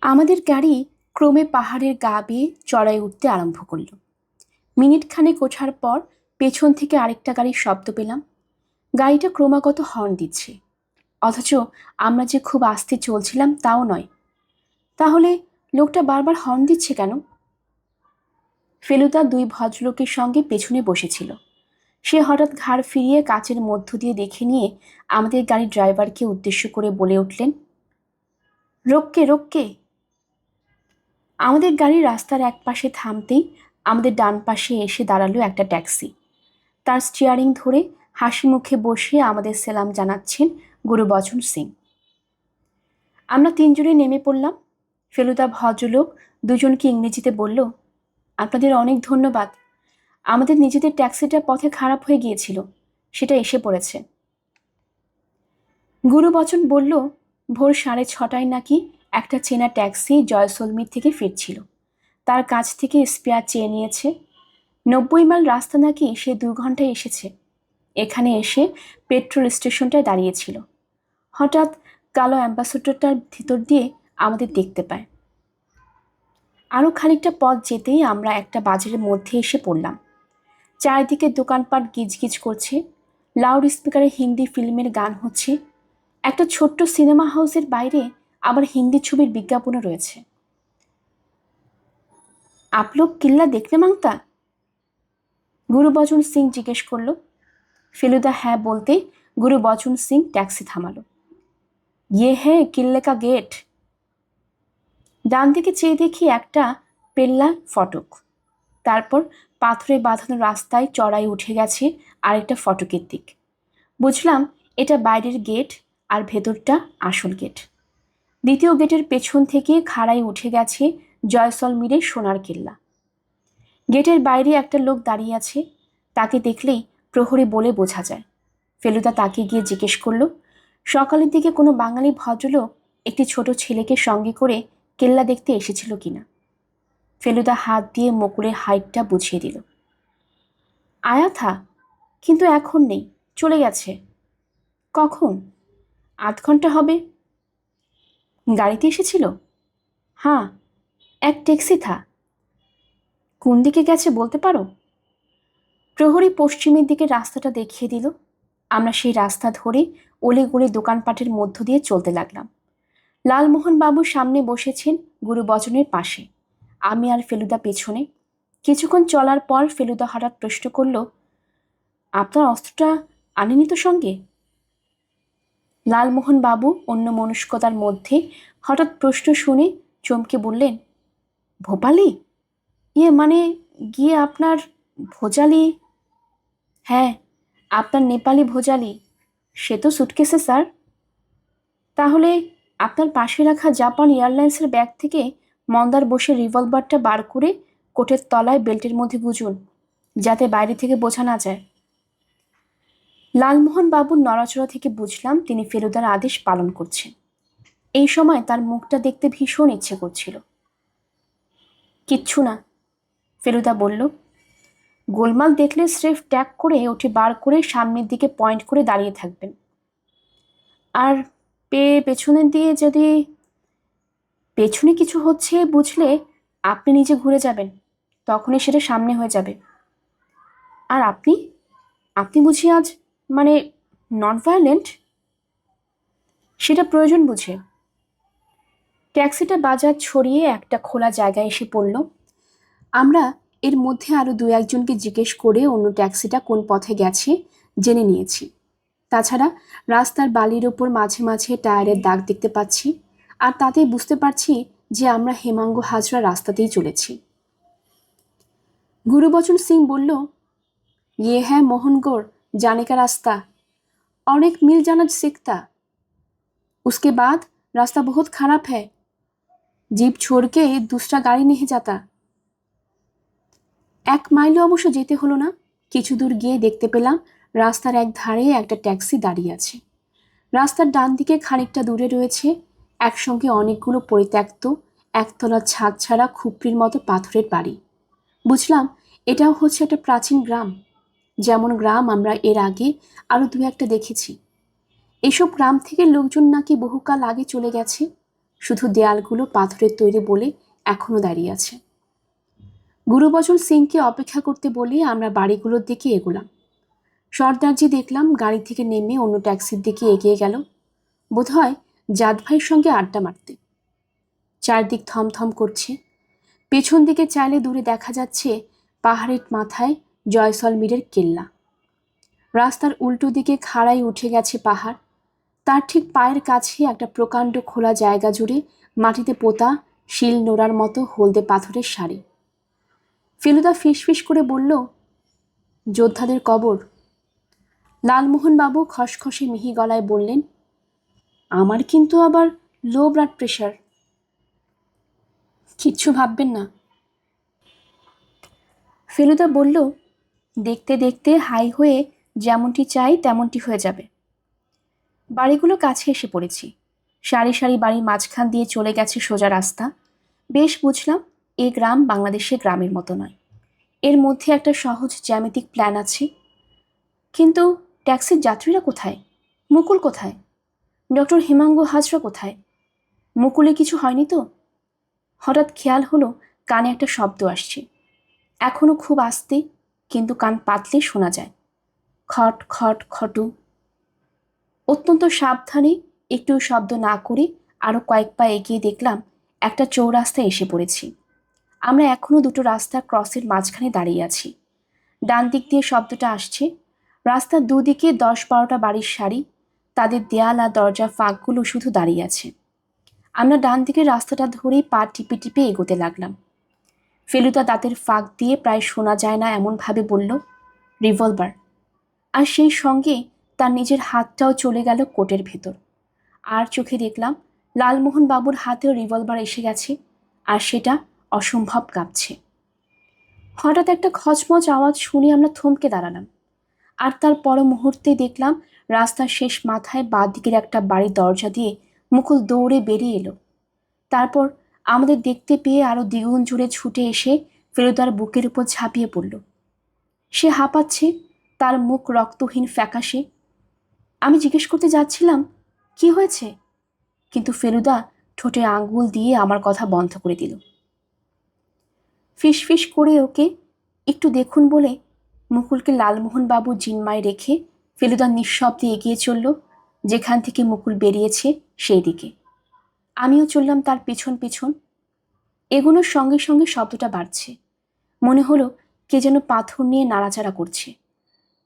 আমাদের গাড়ি ক্রমে পাহাড়ের গা বেয়ে চড়াই উঠতে আরম্ভ করল। মিনিট খানেক ওঠার পর পেছন থেকে আরেকটা গাড়ির শব্দ পেলাম। গাড়িটা ক্রমাগত হর্ন দিচ্ছে, অথচ আমরা যে খুব আস্তে চলছিলাম তাও নয়। তাহলে লোকটা বারবার হর্ন দিচ্ছে কেন? ফেলুদা দুই ভদ্রলোকের সঙ্গে পেছনে বসেছিল। সে হঠাৎ ঘাড় ফিরিয়ে কাচের মধ্য দিয়ে দেখে নিয়ে আমাদের গাড়ির ড্রাইভারকে উদ্দেশ্য করে বলে উঠলেন, রোক্কে রোক্কে। আমাদের গাড়ি রাস্তার এক পাশে থামতেই আমাদের ডান পাশে এসে দাঁড়ালো একটা ট্যাক্সি। তার স্টিয়ারিং ধরে হাসি মুখে বসে আমাদের সেলাম জানাচ্ছেন গুরুবচন সিং। আমরা তিনজনে নেমে পড়লাম। ফেলুদা ভদ্রলোক দুজনকে ইংরেজিতে বলল, আপনাদের অনেক ধন্যবাদ। আমাদের নিজেদের ট্যাক্সিটা পথে খারাপ হয়ে গিয়েছিল, সেটা এসে পড়েছে। গুরুবচন বলল, ভোর 6:30টায় নাকি একটা চেনা ট্যাক্সি জয়সলমীর থেকে ফিরছিল। তার কাছ থেকে স্পেয়ার চেয়ে নিয়েছে। 90 মাইল রাস্তা নাকি সে 2 ঘন্টায় এসেছে। এখানে এসে পেট্রোল স্টেশনটায় দাঁড়িয়েছিল। হঠাৎ কালো অ্যাম্বাসেডরটার ভিতর দিয়ে আমাদের দেখতে পায়। আরও খানিকটা পথ যেতেই আমরা একটা বাজারের মধ্যে এসে পড়লাম। চারিদিকে দোকানপাট গিজগিজ করছে, লাউড স্পিকারে হিন্দি ফিল্মের গান হচ্ছে। একটা ছোট্ট সিনেমা হাউসের বাইরে আবার হিন্দি ছবির বিজ্ঞাপনও রয়েছে। आप लोग किला देखने मांगता? গুরুবচন সিং জিজ্ঞেস করল। ফেলুদা হ্যাঁ বলতে গুরুবচন সিং ট্যাক্সি থামালো। ইয়ে হ্যাঁ কিল্লে কা গেট। ডান দিকে চেয়ে দেখি একটা পেল্লা ফটক, তারপর পাথরে বাঁধানো রাস্তায় চড়াই উঠে গেছে আরেকটা ফটকের দিক। বুঝলাম এটা বাইরের গেট আর ভেতরটা আসল গেট। দ্বিতীয় গেটের পেছন থেকে খাড়াই উঠে গেছে জয়সলমীরের সোনার কেল্লা। গেটের বাইরে একটা লোক দাঁড়িয়ে আছে, তাকে দেখলেই প্রহরী বলে বোঝা যায়। ফেলুদা তাকে গিয়ে জিজ্ঞেস করল, সকালের দিকে কোনো বাঙালি ভদ্রলোক একটি ছোট ছেলেকে সঙ্গে করে কেল্লা দেখতে এসেছিল কিনা। ফেলুদা হাত দিয়ে মুকুলের হাইটটা বুঝিয়ে দিল। আয়া থা, কিন্তু এখন নেই, চলে গেছে। কখন? 8 ঘন্টা হবে। গাড়িতে এসেছিল? হ্যাঁ, এক ট্যাক্সি থা। কোন দিকে গেছে বলতে পারো? প্রহরী পশ্চিমের দিকে রাস্তাটা দেখিয়ে দিল। আমরা সেই রাস্তা ধরে অলি গলি দোকানপাটের মধ্য দিয়ে চলতে লাগলাম। লালমোহনবাবু সামনে বসেছেন গুরুবচনের পাশে, আমি আর ফেলুদা পেছনে। কিছুক্ষণ চলার পর ফেলুদা হঠাৎ প্রশ্ন করল, আপনার অস্ত্রটা আনেনি তো সঙ্গে? লালমোহনবাবু অন্য মনস্কতার মধ্যে হঠাৎ প্রশ্ন শুনে চমকে বললেন, ভোপালি? ইয়ে মানে গিয়ে আপনার ভোজালি? হ্যাঁ, আপনার নেপালি ভোজালি। সে তো সুটকেসে স্যার। তাহলে আপনার পাশে রাখা জাপান এয়ারলাইন্সের ব্যাগ থেকে মন্দার বসে রিভলভারটা বার করে কোটের তলায় বেল্টের মধ্যে গুজুন, যাতে বাইরে থেকে বোঝা না যায়। লালমোহন বাবুর নড়াচড়া থেকে বুঝলাম তিনি ফেলুদার আদেশ পালন করছেন। এই সময় তার মুখটা দেখতে ভীষণ ইচ্ছে করছিল। কিচ্ছু না, ফেলুদা বলল। গোলমাল দেখলে স্রেফ ট্যাগ করে ওটি বার করে সামনের দিকে পয়েন্ট করে দাঁড়িয়ে থাকবেন। আর পেছনের দিয়ে যদি পেছনে কিছু হচ্ছে বুঝলে আপনি নিজে ঘুরে যাবেন, তখনই সেটা সামনে হয়ে যাবে। আর আপনি আপনি বুঝি আজ মানে নন ভায়োলেন্ট? সেটা প্রয়োজন বুঝে। ট্যাক্সিটা বাজার ছড়িয়ে একটা খোলা জায়গায় এসে পড়ল। আমরা এর মধ্যে আরও দু একজনকে জিজ্ঞেস করে অন্য ট্যাক্সিটা কোন পথে গেছে জেনে নিয়েছি। তাছাড়া রাস্তার বালির ওপর মাঝে মাঝে টায়ারের দাগ দেখতে পাচ্ছি, আর তাতেই বুঝতে পারছি যে আমরা হেমাঙ্গ হাজরা রাস্তাতেই চলেছি। গুরুবচন সিং বলল, ये है मोहनगढ़ जाने का रास्ता और एक मील जाना सीखता। उसके बाद रास्ता बहुत खराब है, जीप छोड़ के दूसरा गाड़ी नहीं जाता। 1 মাইলও অবশ্য যেতে হলো না। কিছু দূর গিয়ে দেখতে পেলাম রাস্তার এক ধারে একটা ট্যাক্সি দাঁড়িয়ে আছে। রাস্তার ডান দিকে খানিকটা দূরে রয়েছে একসঙ্গে অনেকগুলো পরিত্যক্ত একতলা ছাদ ছাড়া খুপড়ির মতো পাথরের বাড়ি। বুঝলাম এটাও হচ্ছে একটা প্রাচীন গ্রাম, যেমন গ্রাম আমরা এর আগে আরও দু একটা দেখেছি। এসব গ্রাম থেকে লোকজন নাকি বহুকাল আগে চলে গেছে, শুধু দেয়ালগুলো পাথরের তৈরি বলে এখনো দাঁড়িয়ে আছে। গুরুবচন সিংকে অপেক্ষা করতে বলে আমরা বাড়িগুলোর দিকে এগোলাম। সর্দারজি দেখলাম গাড়ি থেকে নেমে অন্য ট্যাক্সির দিকে এগিয়ে গেল, বোধহয় জাত ভাইয়ের সঙ্গে আড্ডা মারতে। চারদিক থমথম করছে। পেছন দিকে চাইলে দূরে দেখা যাচ্ছে পাহাড়ের মাথায় জয়সলমীরের কেল্লা। রাস্তার উল্টো দিকে খাড়াই উঠে গেছে পাহাড়। তার ঠিক পায়ের কাছে একটা প্রকাণ্ড খোলা জায়গা জুড়ে মাটিতে পোতা শিল নোড়ার মতো হলদে পাথরের সারি। ফেলুদা ফিসফিস করে বলল, যোদ্ধাদের কবর। লালমোহন বাবু খসখসে মিহি গলায় বললেন, আমার কিন্তু আবার লো ব্লাড প্রেশার। কিচ্ছু ভাববেন না। ফেলুদা বলল, দেখতে দেখতে হাই হয়ে যেমনটি চাই তেমনটি হয়ে যাবে। বাড়িগুলো কাছে এসে পড়েছি। সারি সারি বাড়ির মাঝখান দিয়ে চলে গেছে সোজা রাস্তা। বেশ বুঝলাম এ গ্রাম বাংলাদেশের গ্রামের মতো নয়, এর মধ্যে একটা সহজ জ্যামিতিক প্ল্যান আছে। কিন্তু ট্যাক্সির যাত্রীরা কোথায়? মুকুল কোথায়? ডক্টর হেমাঙ্গ হাজরা কোথায়? মুকুলে কিছু হয়নি তো? হঠাৎ খেয়াল হলো কানে একটা শব্দ আসছে, এখনো খুব আস্তে, কিন্তু কান পাতলে শোনা যায়, খট খট খটু। অত্যন্ত সাবধানে একটু শব্দ না করে আরও কয়েক পা এগিয়ে দেখলাম একটা চৌরাস্তায় এসে পড়েছি। আমরা এখনো দুটো রাস্তার ক্রসের মাঝখানে দাঁড়িয়ে আছি। ডান দিক দিয়ে শব্দটা আসছে। রাস্তার দুদিকে 10-12টা বাড়ির সারি, তাদের দেয়াল আর দরজা ফাঁকগুলো শুধু দাঁড়িয়ে আছে। আমরা ডান দিকের রাস্তাটা ধরেই পা টিপে টিপে এগোতে লাগলাম। ফেলুদা দাঁতের ফাঁক দিয়ে প্রায় শোনা যায় না এমনভাবে বলল, রিভলভার। আর সেই সঙ্গে তার নিজের হাতটাও চলে গেল কোটের ভেতর। আর চোখে দেখলাম লালমোহন বাবুর হাতেও রিভলভার এসে গেছে, আর সেটা অসম্ভব কাঁপছে। হঠাৎ একটা খচমচ আওয়াজ শুনে আমরা থমকে দাঁড়ালাম, আর তার পর মুহূর্তে দেখলাম রাস্তার শেষ মাথায় বাঁ দিকের একটা বাড়ির দরজা দিয়ে মুকুল দৌড়ে বেরিয়ে এলো। তারপর আমাদের দেখতে পেয়ে আরও দ্বিগুণ জুড়ে ছুটে এসে ফেলুদার বুকের উপর ঝাঁপিয়ে পড়ল। সে হাঁপাচ্ছে, তার মুখ রক্তহীন ফ্যাকাশে। আমি জিজ্ঞেস করতে যাচ্ছিলাম, কি হয়েছে? কিন্তু ফেলুদা ঠোঁটে আঙ্গুল দিয়ে আমার কথা বন্ধ করে দিল। ফিসফিস করে ওকে একটু দেখুন বলে মুকুলকে লালমোহন বাবু জিম্মায় রেখে ফেলুদা নিঃশব্দে এগিয়ে চলল যেখান থেকে মুকুল বেরিয়েছে সেই দিকে। আমিও চললাম তার পেছন পেছন। এগুলোর সঙ্গে সঙ্গে শব্দটা বাড়ছে। মনে হলো কে যেন পাথর নিয়ে নাড়াচাড়া করছে,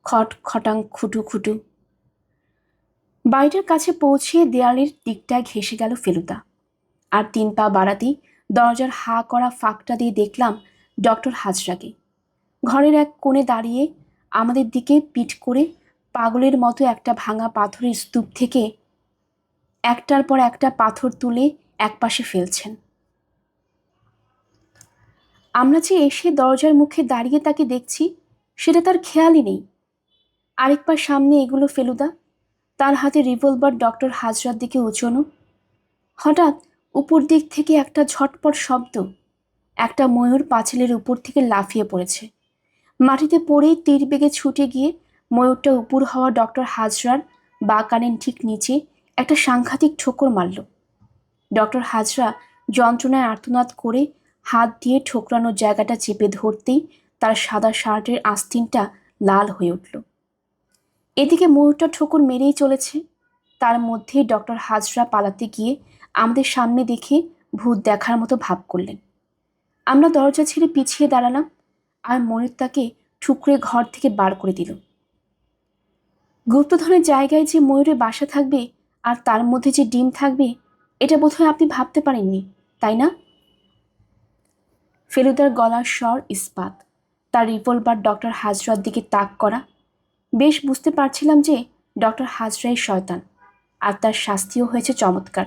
খট খটাং খুটু খুটু। বাড়িটার কাছে পৌঁছে দেয়ালের দিকটায় ঘেঁষে গেল ফেলুদা, আর 3 পা বাড়াতেই দরজার হা করা ফাঁকটা দিয়ে দেখলাম ডক্টর হাজরাকে ঘরের এক কোণে দাঁড়িয়ে আমাদের দিকে পিঠ করে পাগলের মতো একটা ভাঙা পাথরের স্তূপ থেকে একটার পর একটা পাথর তুলে একপাশে ফেলছেন। আমরা যে এসে দরজার মুখে দাঁড়িয়ে তাকে দেখছি সেটা তার খেয়ালই নেই। আরেকবার সামনে এগুলো ফেলুদা, তার হাতে রিভলভার ডক্টর হাজরার দিকে উঁচনো। হঠাৎ উপর দিক থেকে একটা ঝটপট শব্দ। একটা ময়ূর পাঁচিলের উপর থেকে লাফিয়ে পড়েছে। মাটিতে পড়েই তীর বেগে ছুটে গিয়ে ময়ূরটা উপুর হওয়া ডক্টর হাজরার বা কানের ঠিক নিচে একটা সাংঘাতিক ঠোকর মারল। ডক্টর হাজরা যন্ত্রণায় আর্তনাদ করে হাত দিয়ে ঠোকরানোর জায়গাটা চেপে ধরতেই তার সাদা শার্টের আস্তিনটা লাল হয়ে উঠল। এদিকে ময়ূরটা ঠোকর মেরেই চলেছে। তার মধ্যেই ডক্টর হাজরা পালাতে গিয়ে আমাদের সামনে দেখে ভূত দেখার মতো ভাব করলেন। আমরা দরজা ছেড়ে পিছিয়ে দাঁড়ালাম, আর ময়ূর তাকে ঠুকরে ঘর থেকে বার করে দিল। গুপ্তধনের জায়গায় যে ময়ূরের বাসা থাকবে আর তার মধ্যে যে ডিম থাকবে, এটা বোধহয় আপনি ভাবতে পারেননি, তাই না? ফেলুদার গলার স্বর ইস্পাত, তার রিভলভার ডক্টর হাজরার দিকে তাক করা। বেশ বুঝতে পারছিলাম যে ডক্টর হাজরাই শয়তান, আর তার শাস্তিও হয়েছে চমৎকার।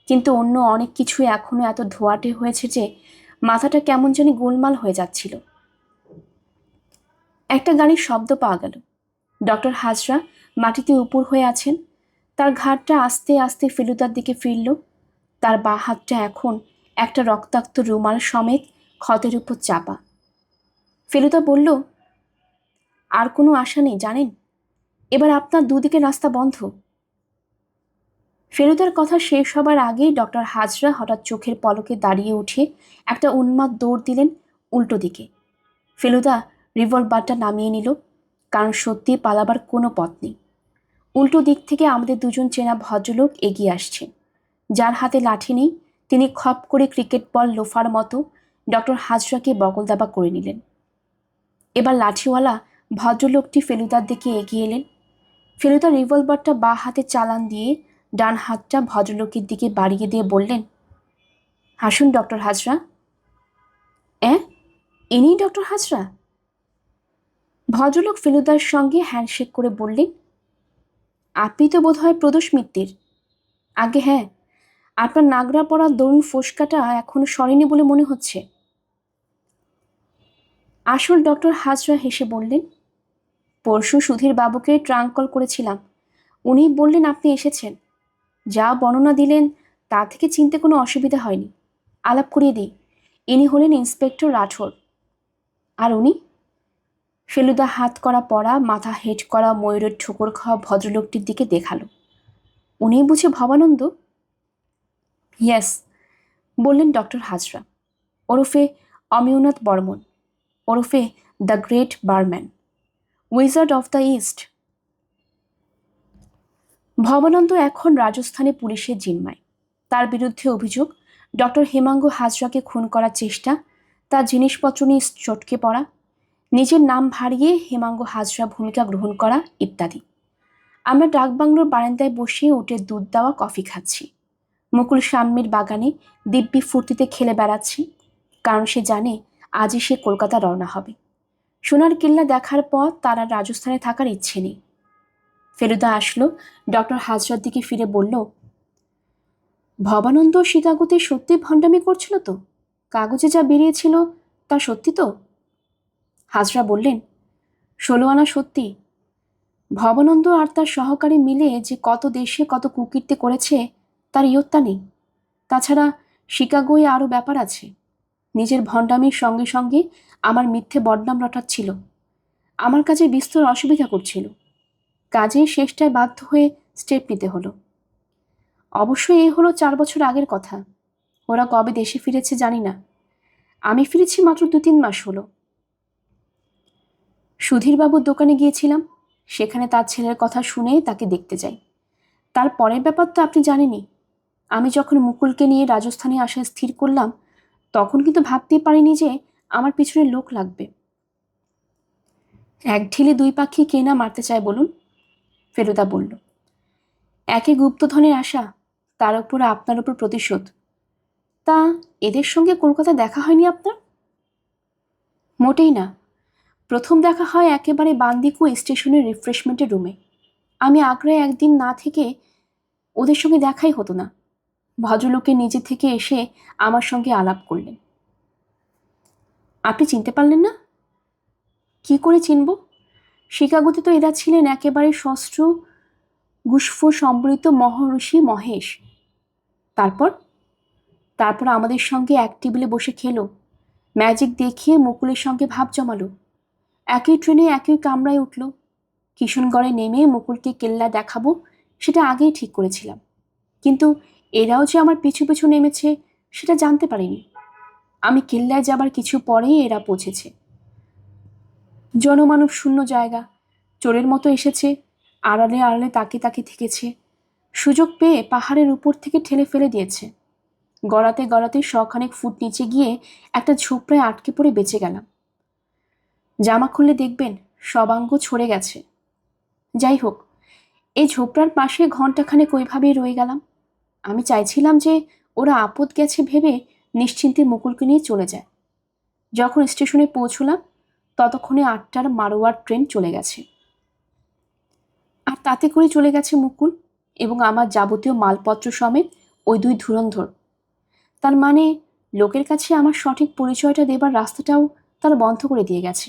কিন্তু অন্য অনেক কিছুই এখনো এত ধোয়াটে হয়েছে যে মাথাটা কেমন জানি গোলমাল হয়ে যাচ্ছিল। একটা গাড়ির শব্দ পাওয়া গেল। ডক্টর হাজরা মাটিতে উপর হয়ে আছেন। তার ঘাড়টা আস্তে আস্তে ফেলুদার দিকে ফিরল। তার বাঁ হাতটা এখন একটা রক্তাক্ত রুমাল সমেত ক্ষতের উপর চাপা। ফেলুদা বলল, আর কোনো আশা নেই জানেন, এবার আপনার দুদিকে রাস্তা বন্ধ। ফেলুদার কথা শেষ হবার আগেই ডক্টর হাজরা হঠাৎ চোখের পলকে দাঁড়িয়ে উঠে একটা উন্মাদ দৌড় দিলেন উল্টো দিকে। ফেলুদা রিভলভারটা নামিয়ে নিল, কারণ সত্যি পালাবার কোনো পথ নেই। উল্টো দিক থেকে আমাদের দুজন চেনা ভদ্রলোক এগিয়ে আসছে। যার হাতে লাঠি নেই তিনি খপ করে ক্রিকেট বল লোফার মতো ডক্টর হাজরাকে বগল দাবা করে নিলেন। এবার লাঠিওয়ালা ভদ্রলোকটি ফেলুদার দিকে এগিয়ে এলেন। ফেলুদা রিভলভারটা বাঁ হাতে চালান দিয়ে ডান হাতটা ভদ্রলোকের দিকে বাড়িয়ে দিয়ে বললেন, হাসুন ডক্টর হাজরা। ইনি ডক্টর হাজরা? ভদ্রলোক ফেলুদার সঙ্গে হ্যান্ডশেক করে বললেন, আপনি তো বোধহয় প্রদোষ মিত্তির। আগে হ্যাঁ, আপনার নাগরা পড়া দরুণ ফোসকাটা এখনো সরেনি বলে মনে হচ্ছে। আসল ডক্টর হাজরা হেসে বললেন, পরশু সুধীর বাবুকে ট্রাঙ্ক কল করেছিলাম, উনি বললেন আপনি এসেছেন। যা বর্ণনা দিলেন তা থেকে চিনতে কোনো অসুবিধা হয়নি। আলাপ করিয়ে দিই, ইনি হলেন ইন্সপেক্টর রাঠোর। আর উনি? ফেলুদা হাত করা পড়া মাথা হেট করা ময়ূরের ঠোকর খাওয়া ভদ্রলোকটির দিকে দেখালো। উনি বুঝে ভবানন্দ? ইয়েস, বললেন ডক্টর হাজরা, ওরফে অমিয়নাথ বর্মন, ওরফে the great barman, wizard of the east. Bhabananda এখন রাজস্থানে পুলিশের জিম্মায়। তার বিরুদ্ধে অভিযোগ ডক্টর হেমাঙ্গ হাজরাকে খুন করার চেষ্টা, তার জিনিসপত্র নিয়ে চটকে পড়া, নিজের নাম ভারিয়ে হেমাঙ্গ হাজরা ভূমিকা গ্রহণ করা ইত্যাদি। আমরা ডাকবাংলোর বারান্দায় বসে উঠে দুধ দেওয়া কফি খাচ্ছি। মুকুল সাম্যের বাগানে দিব্যি ফুর্তিতে খেলে বেড়াচ্ছি, কারণ সে জানে আজই সে কলকাতা রওনা হবে। সোনার কিল্লা দেখার পর তার আর রাজস্থানে থাকার ইচ্ছে নেই। ফেলুদা আসলো, ডক্টর হাজরার দিকে ফিরে বলল, ভবানন্দ শিকাগোতে সত্যি ভণ্ডামি করছিল তো? কাগজে যা বেরিয়েছিল তা সত্যি তো? হাজরা বললেন, 16 আনা সত্যি। ভবানন্দ আর তার সহকারী মিলে যে কত দেশে কত কুকীর্তি করেছে তার ইয়ত্তা নেই। তাছাড়া শিকাগোয় আরও ব্যাপার আছে। নিজের ভণ্ডামির সঙ্গে সঙ্গে আমার মিথ্যে বদনাম রটাচ্ছিল, আমার কাজে বিস্তর অসুবিধা করছিল। কাজেই শেষটায় বাধ্য হয়ে স্টেপ নিতে হলো। অবশ্যই এই হলো 4 বছর আগের কথা। ওরা কবে দেশে ফিরেছে জানি না। আমি ফিরেছি মাত্র 2-3 মাস হলো। সুধীরবাবুর দোকানে গিয়েছিলাম, সেখানে তার ছেলের কথা শুনে তাকে দেখতে যাই। তার পরের ব্যাপার তো আপনি জানেনই। আমি যখন মুকুলকে নিয়ে রাজস্থানে আসা স্থির করলাম, তখন কিন্তু ভাবতেই পারিনি যে আমার পিছনে লোক লাগবে। এক ঢিলে 2 পাখি কে না মারতে চায় বলুন? ফেলুদা বলল, একে গুপ্তধনের আশা, তার উপর আপনার উপর প্রতিশোধ। তা এদের সঙ্গে কলকাতা দেখা হয়নি আপনার? মোটেই না। প্রথম দেখা হয় একেবারে বান্দিকু স্টেশনের রিফ্রেশমেন্টের রুমে। আমি আগ্রায় একদিন না থেকে ওদের সঙ্গে দেখাই হতো না। ভদ্রলোকে নিজে থেকে এসে আমার সঙ্গে আলাপ করলেন। আপনি চিনতে পারলেন না? কি করে চিনব? শিকাগোতে তো এরা ছিলেন একেবারে শস্ত্র গুষ্ফ সম্বলিত মহর্ষি মহেশ। তারপর তারপর আমাদের সঙ্গে এক টেবিলে বসে খেলো, ম্যাজিক দেখিয়ে মুকুলের সঙ্গে ভাব জমালো, একই ট্রেনে একই কামরায় উঠল। কিশনগড়ে নেমে মুকুলকে কেল্লা দেখাবো সেটা আগেই ঠিক করেছিলাম, কিন্তু এরাও যে আমার পিছু পিছু নেমেছে সেটা জানতে পারিনি। আমি কেল্লায় যাবার কিছু পরেই এরা পৌঁছেছে। জনমানব শূন্য জায়গা, চোরের মতো এসেছে, আড়ালে আড়ালে তাকে তাকে থেকেছে, সুযোগ পেয়ে পাহাড়ের উপর থেকে ঠেলে ফেলে দিয়েছে। গড়াতে গড়াতে শখানেক ফুট নিচে গিয়ে একটা ঝোপড়ায় আটকে পড়ে বেঁচে গেলাম। জামা খুললে দেখবেন সবাঙ্গ ছড়ে গেছে। যাই হোক, এই ঝোপড়ার পাশে ঘণ্টাখানেক ওইভাবেই রয়ে গেলাম। আমি চাইছিলাম যে ওরা আপদ গেছে ভেবে নিশ্চিন্তে মুকুলকে নিয়ে চলে যায়। যখন স্টেশনে পৌঁছলাম ততক্ষণে 8টার মারোয়ার ট্রেন চলে গেছে। আর তাতে করে চলে গেছে মুকুল এবং আমার যাবতীয় মালপত্র সমেত ওই দুই ধুরন্ধর। তার মানে লোকের কাছে আমার সঠিক পরিচয়টা দেবার রাস্তাটাও তারা বন্ধ করে দিয়ে গেছে।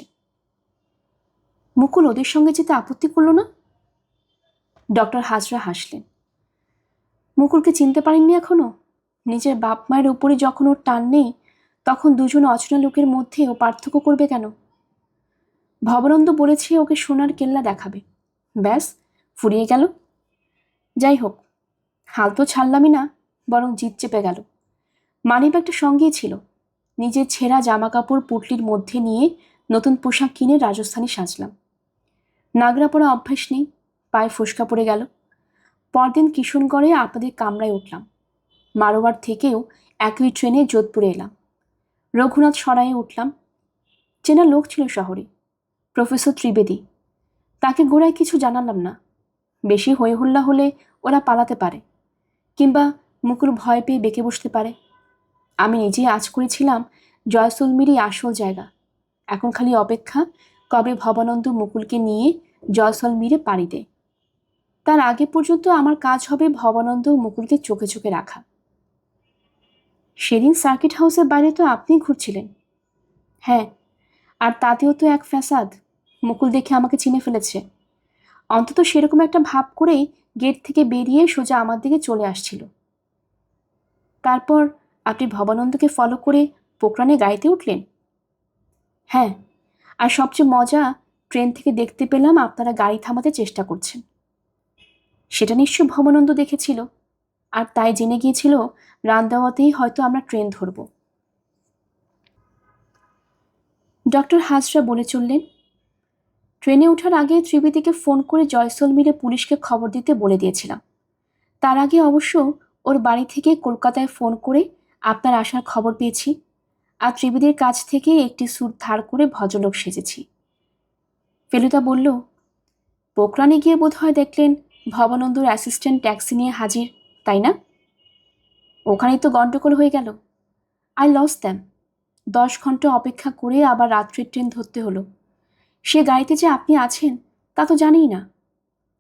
মুকুল ওদের সঙ্গে যেতে আপত্তি করল না? ডক্টর হাজরা হাসলেন। মুকুলকে চিনতে পারেননি এখনো? নিজের বাপ মায়ের উপরে যখন ওর টান নেই, তখন দুজন অচেনা লোকের মধ্যে ও পার্থক্য করবে কেন? ভবানন্দ বলেছে ওকে সোনার কেল্লা দেখাবে, ব্যাস ফুরিয়ে গেল। যাই হোক, হাল তো ছাড়লামই না, বরং জিদ চেপে গেল। মানিব্যাগটা সঙ্গেই ছিল। নিজের ছেঁড়া জামা কাপড় পুটলির মধ্যে নিয়ে নতুন পোশাক কিনে রাজস্থানী সাজলাম। নাগরা পরা অভ্যাস নেই, পায়ে ফোসকা পড়ে গেল। পরদিন কিশনগড়ে আপনাদের কামরায় উঠলাম। মারোয়ার থেকেও একই ট্রেনে যোধপুরে এলাম। রঘুনাথ সরায়ে উঠলাম। চেনা লোক ছিল শহরে, প্রফেসর ত্রিবেদী। তাকে গোড়ায় কিছু জানালাম না। বেশি হই হল্লা হলে ওরা পালাতে পারে, কিংবা মুকুল ভয় পেয়ে বেঁকে বসতে পারে। আমি নিজেই আজ করেছিলাম জয়সলমীরই আসল জায়গা। এখন খালি অপেক্ষা কবে ভবানন্দ মুকুলকে নিয়ে জয়সলমীরে পাড়ি দেয়। তার আগে পর্যন্ত আমার কাজ হবে ভবানন্দ মুকুলকে চোখে চোখে রাখা। সেদিন সার্কিট হাউসের বাইরে তো আপনি ঘুরছিলেন। হ্যাঁ, আর তাতেও তো এক ফ্যাসাদ। মুকুল দেখে আমাকে চিনে ফেলেছে। অন্তত সেরকম একটা ভাব করেই গেট থেকে বেরিয়ে সোজা আমার দিকে চলে আসছিল। তারপর আপনি ভবানন্দকে ফলো করে পোকরানে গাড়িতে উঠলেন। হ্যাঁ, আর সবচেয়ে মজা, ট্রেন থেকে দেখতে পেলাম আপনারা গাড়ি থামাতে চেষ্টা করছেন। সেটা নিশ্চয় ভবানন্দ দেখেছিল, আর তাই জেনে গিয়েছিল রান্দাওয়াতেই হয়তো আমরা ট্রেন ধরব। ডক্টর হাজরা বলে চললেন, ট্রেনে ওঠার আগে ত্রিবেদীকে ফোন করে জয়সলমীরে পুলিশকে খবর দিতে বলে দিয়েছিলাম। তার আগে অবশ্য ওর বাড়ি থেকে কলকাতায় ফোন করে আপনার আসার খবর পেয়েছি, আর ত্রিবেদীর কাছ থেকে একটি স্যুট ধার করে ভদ্রলোক সেজেছি। ফেলুদা বলল, পোকরানে গিয়ে বোধহয় দেখলেন ভবানন্দর অ্যাসিস্ট্যান্ট ট্যাক্সি নিয়ে হাজির, তাই না? ওখানেই তো গন্ডগোল হয়ে গেল। I loss them. 10 ঘন্টা অপেক্ষা করে আবার রাত্রির ট্রেন ধরতে হলো। সে গাড়িতে যে আপনি আছেন তা তো জানিই না।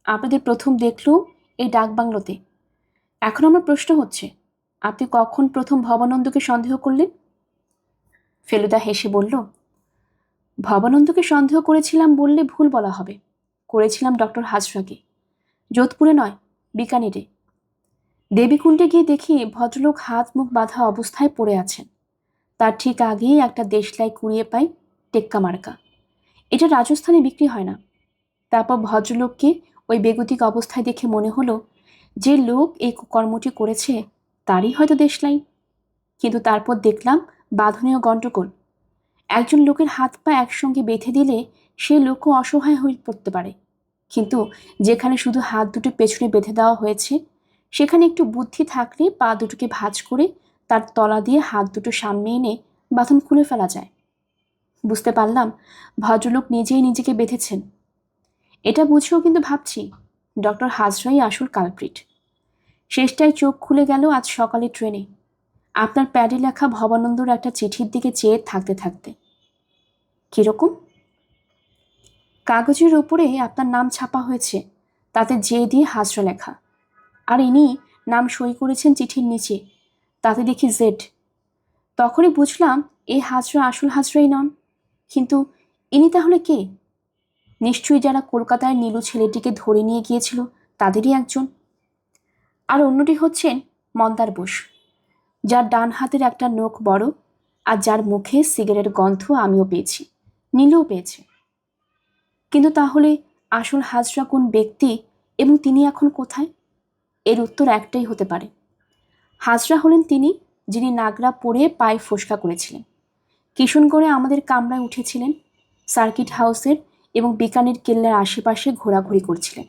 আপনাদের প্রথম দেখলুম এই ডাকবাংলোতে। এখন আমার প্রশ্ন হচ্ছে, আপনি কখন প্রথম ভবানন্দকে সন্দেহ করলেন? ফেলুদা হেসে বলল, ভবানন্দকে সন্দেহ করেছিলাম বললে ভুল বলা হবে। করেছিলাম ডক্টর হাজরাকে। যোধপুরে নয়, বিকানিরে। দেবীকুণ্ডে গিয়ে দেখি ভদ্রলোক হাত মুখ বাঁধা অবস্থায় পড়ে আছেন। তার ঠিক আগেই একটা দেশলাই কুড়িয়ে পাই, টেক্কা মার্কা। এটা রাজস্থানে বিক্রি হয় না। তারপর ভদ্রলোককে ওই বেগতিক অবস্থায় দেখে মনে হলো যে লোক এই কর্মটি করেছে তারই হয়তো দেশলাই। কিন্তু তারপর দেখলাম বাঁধনীয় গণ্ডগোল। একজন লোকের হাত পা একসঙ্গে বেঁধে দিলে সে লোকও অসহায় হয়ে পড়তে পারে, কিন্তু যেখানে শুধু হাত দুটো পেছনে বেঁধে দেওয়া হয়েছে সেখানে একটু বুদ্ধি থাকলে পা দুটোকে ভাঁজ করে তার তলা দিয়ে হাত দুটো সামনে এনে বাঁধন খুলে ফেলা যায়। বুঝতে পারলাম ভদ্রলোক নিজেই নিজেকে বেঁধেছেন। এটা বুঝেও কিন্তু ভাবছি ডক্টর হাজরাই আসল কালপ্রিট। শেষটায় চোখ খুলে গেল আজ সকালে ট্রেনে, আপনার প্যাডে লেখা ভবানন্দর একটা চিঠির দিকে চেয়ে থাকতে থাকতে। কিরকম? কাগজের ওপরে আপনার নাম ছাপা হয়েছে, তাতে জে দিয়ে হাজরা লেখা, আর ইনি নাম সই করেছেন চিঠির নিচে, তাতে দেখি জেড। তখনই বুঝলাম এই হাজরা আসল হাজরাই নন। কিন্তু ইনি তাহলে কে? নিশ্চয়ই যারা কলকাতায় নীলু ছেলেটিকে ধরে নিয়ে গিয়েছিল তাদেরই একজন। আর অন্যটি হচ্ছেন মন্দার বোস, যার ডান হাতের একটা নখ বড় আর যার মুখে সিগারেট গন্ধ আমিও পেয়েছি, নীলুও পেয়েছে। কিন্তু তাহলে আসল হাজরা কোন ব্যক্তি এবং তিনি এখন কোথায়? এর উত্তর একটাই হতে পারে। হাজরা হলেন তিনি যিনি নাগরা পরে পায়ে ফোসকা করেছিলেন, কিশনগড়ে আমাদের কামরায় উঠেছিলেন, সার্কিট হাউসের এবং বিকানের কেল্লার আশেপাশে ঘোরাঘুরি করছিলেন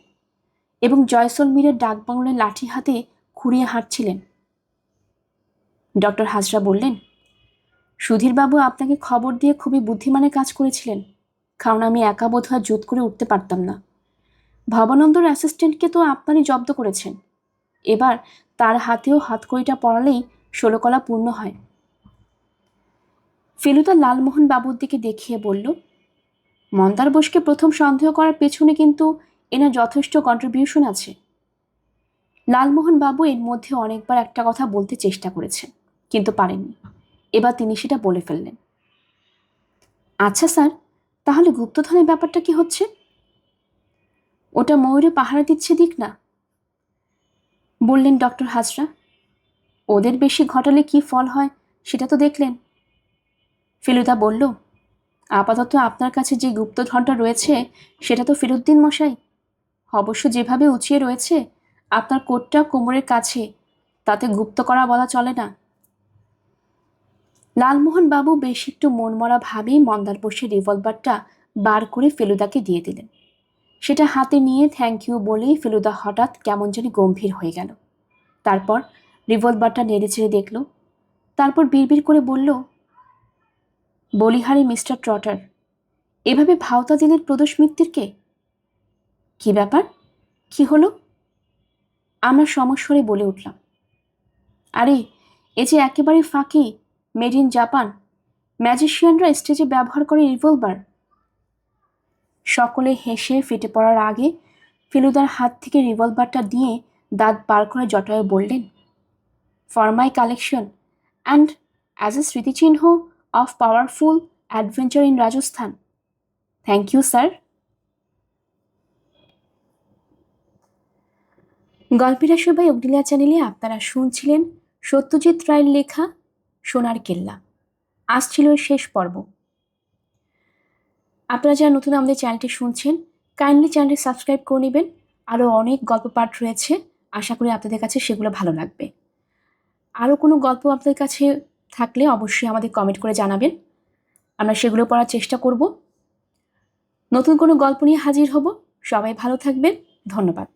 এবং জয়সলমীরের ডাকবাংলায় লাঠি হাতে খুঁড়িয়ে হাঁটছিলেন। ডক্টর হাজরা বললেন, সুধীরবাবু আপনাকে খবর দিয়ে খুবই বুদ্ধিমানের কাজ করেছিলেন, কারণ আমি একা বোধহয় জুত করে উঠতে পারতাম না। ভবানন্দর অ্যাসিস্ট্যান্টকে তো আপনারই জব্দ করেছেন, এবার তার হাতেও হাতকড়িটা পরালেই 16 কলা পূর্ণ হয়। ফেলুদা লালমোহন বাবুর দিকে দেখিয়ে বলল, মন্দার বোসকে প্রথম সন্দেহ করার পেছনে কিন্তু এনার যথেষ্ট কন্ট্রিবিউশন আছে। লালমোহন বাবু এর মধ্যে অনেকবার একটা কথা বলতে চেষ্টা করেছেন, কিন্তু পারেননি। এবার তিনি সেটা বলে ফেললেন। আচ্ছা স্যার, তাহলে গুপ্তধনের ব্যাপারটা কি হচ্ছে? ওটা ময়ূরে পাহারা দিচ্ছে দিক না, বললেন ডক্টর হাজরা। ওদের বেশি ঘটালে কি ফল হয় সেটা তো দেখলেন। ফেলুদা বলল, আপাতত আপনার কাছে যে গুপ্তধনটা রয়েছে সেটা তো ফেরত দিন মশাই। অবশ্য যেভাবে উঁচিয়ে রয়েছে আপনার কোটটা কোমরের কাছে, তাতে গুপ্ত করা বলা চলে না। লালমোহন বাবু বেশ একটু মনমরা ভাবেই মন্দার বোসের রিভলভারটা বার করে ফেলুদাকে দিয়ে দিলেন। সেটা হাতে নিয়ে থ্যাংক ইউ বলেই ফেলুদা হঠাৎ কেমন জানি গম্ভীর হয়ে গেল। তারপর রিভলভারটা নেড়ে চেড়ে দেখল, তারপর বিড়বিড় করে বলল, বলিহারি মিস্টার ট্রটার, এভাবে ভাওতা দিলেন প্রদোষ মিত্তিরকে? কি ব্যাপার, কি হলো? আমরা সমস্বরে বলে উঠলাম, আরে এ যে একেবারে ফাঁকি, মেড ইন জাপান। ম্যাজিশিয়ানরা স্টেজে ব্যবহার করে রিভলভার। সকলে হেসে ফেটে পড়ার আগে ফেলুদার হাত থেকে রিভলভারটা দিয়ে দাঁত বার করে জটায়ু বললেন, for my collection and as a স্মৃতিচিহ্ন of powerful adventure in Rajasthan. Thank you sir. গল্পের আসবাই অগ্নিলা চ্যানেলে আপনারা শুনছিলেন সত্যজিৎ রায়ের লেখা সোনার কেল্লা। আজ ছিল এর শেষ পর্ব। আপনারা যারা নতুন আমাদের চ্যানেলটি শুনছেন, কাইন্ডলি চ্যানেলটি সাবস্ক্রাইব করে নেবেন। আরও অনেক গল্প পাঠ রয়েছে, আশা করি আপনাদের কাছে সেগুলো ভালো লাগবে। আরও কোনো গল্প আপনাদের কাছে থাকলে অবশ্যই আমাদের কমেন্ট করে জানাবেন, আমরা সেগুলো পড়ার চেষ্টা করব। নতুন কোনো গল্প নিয়ে হাজির হব। সবাই ভালো থাকবেন, ধন্যবাদ।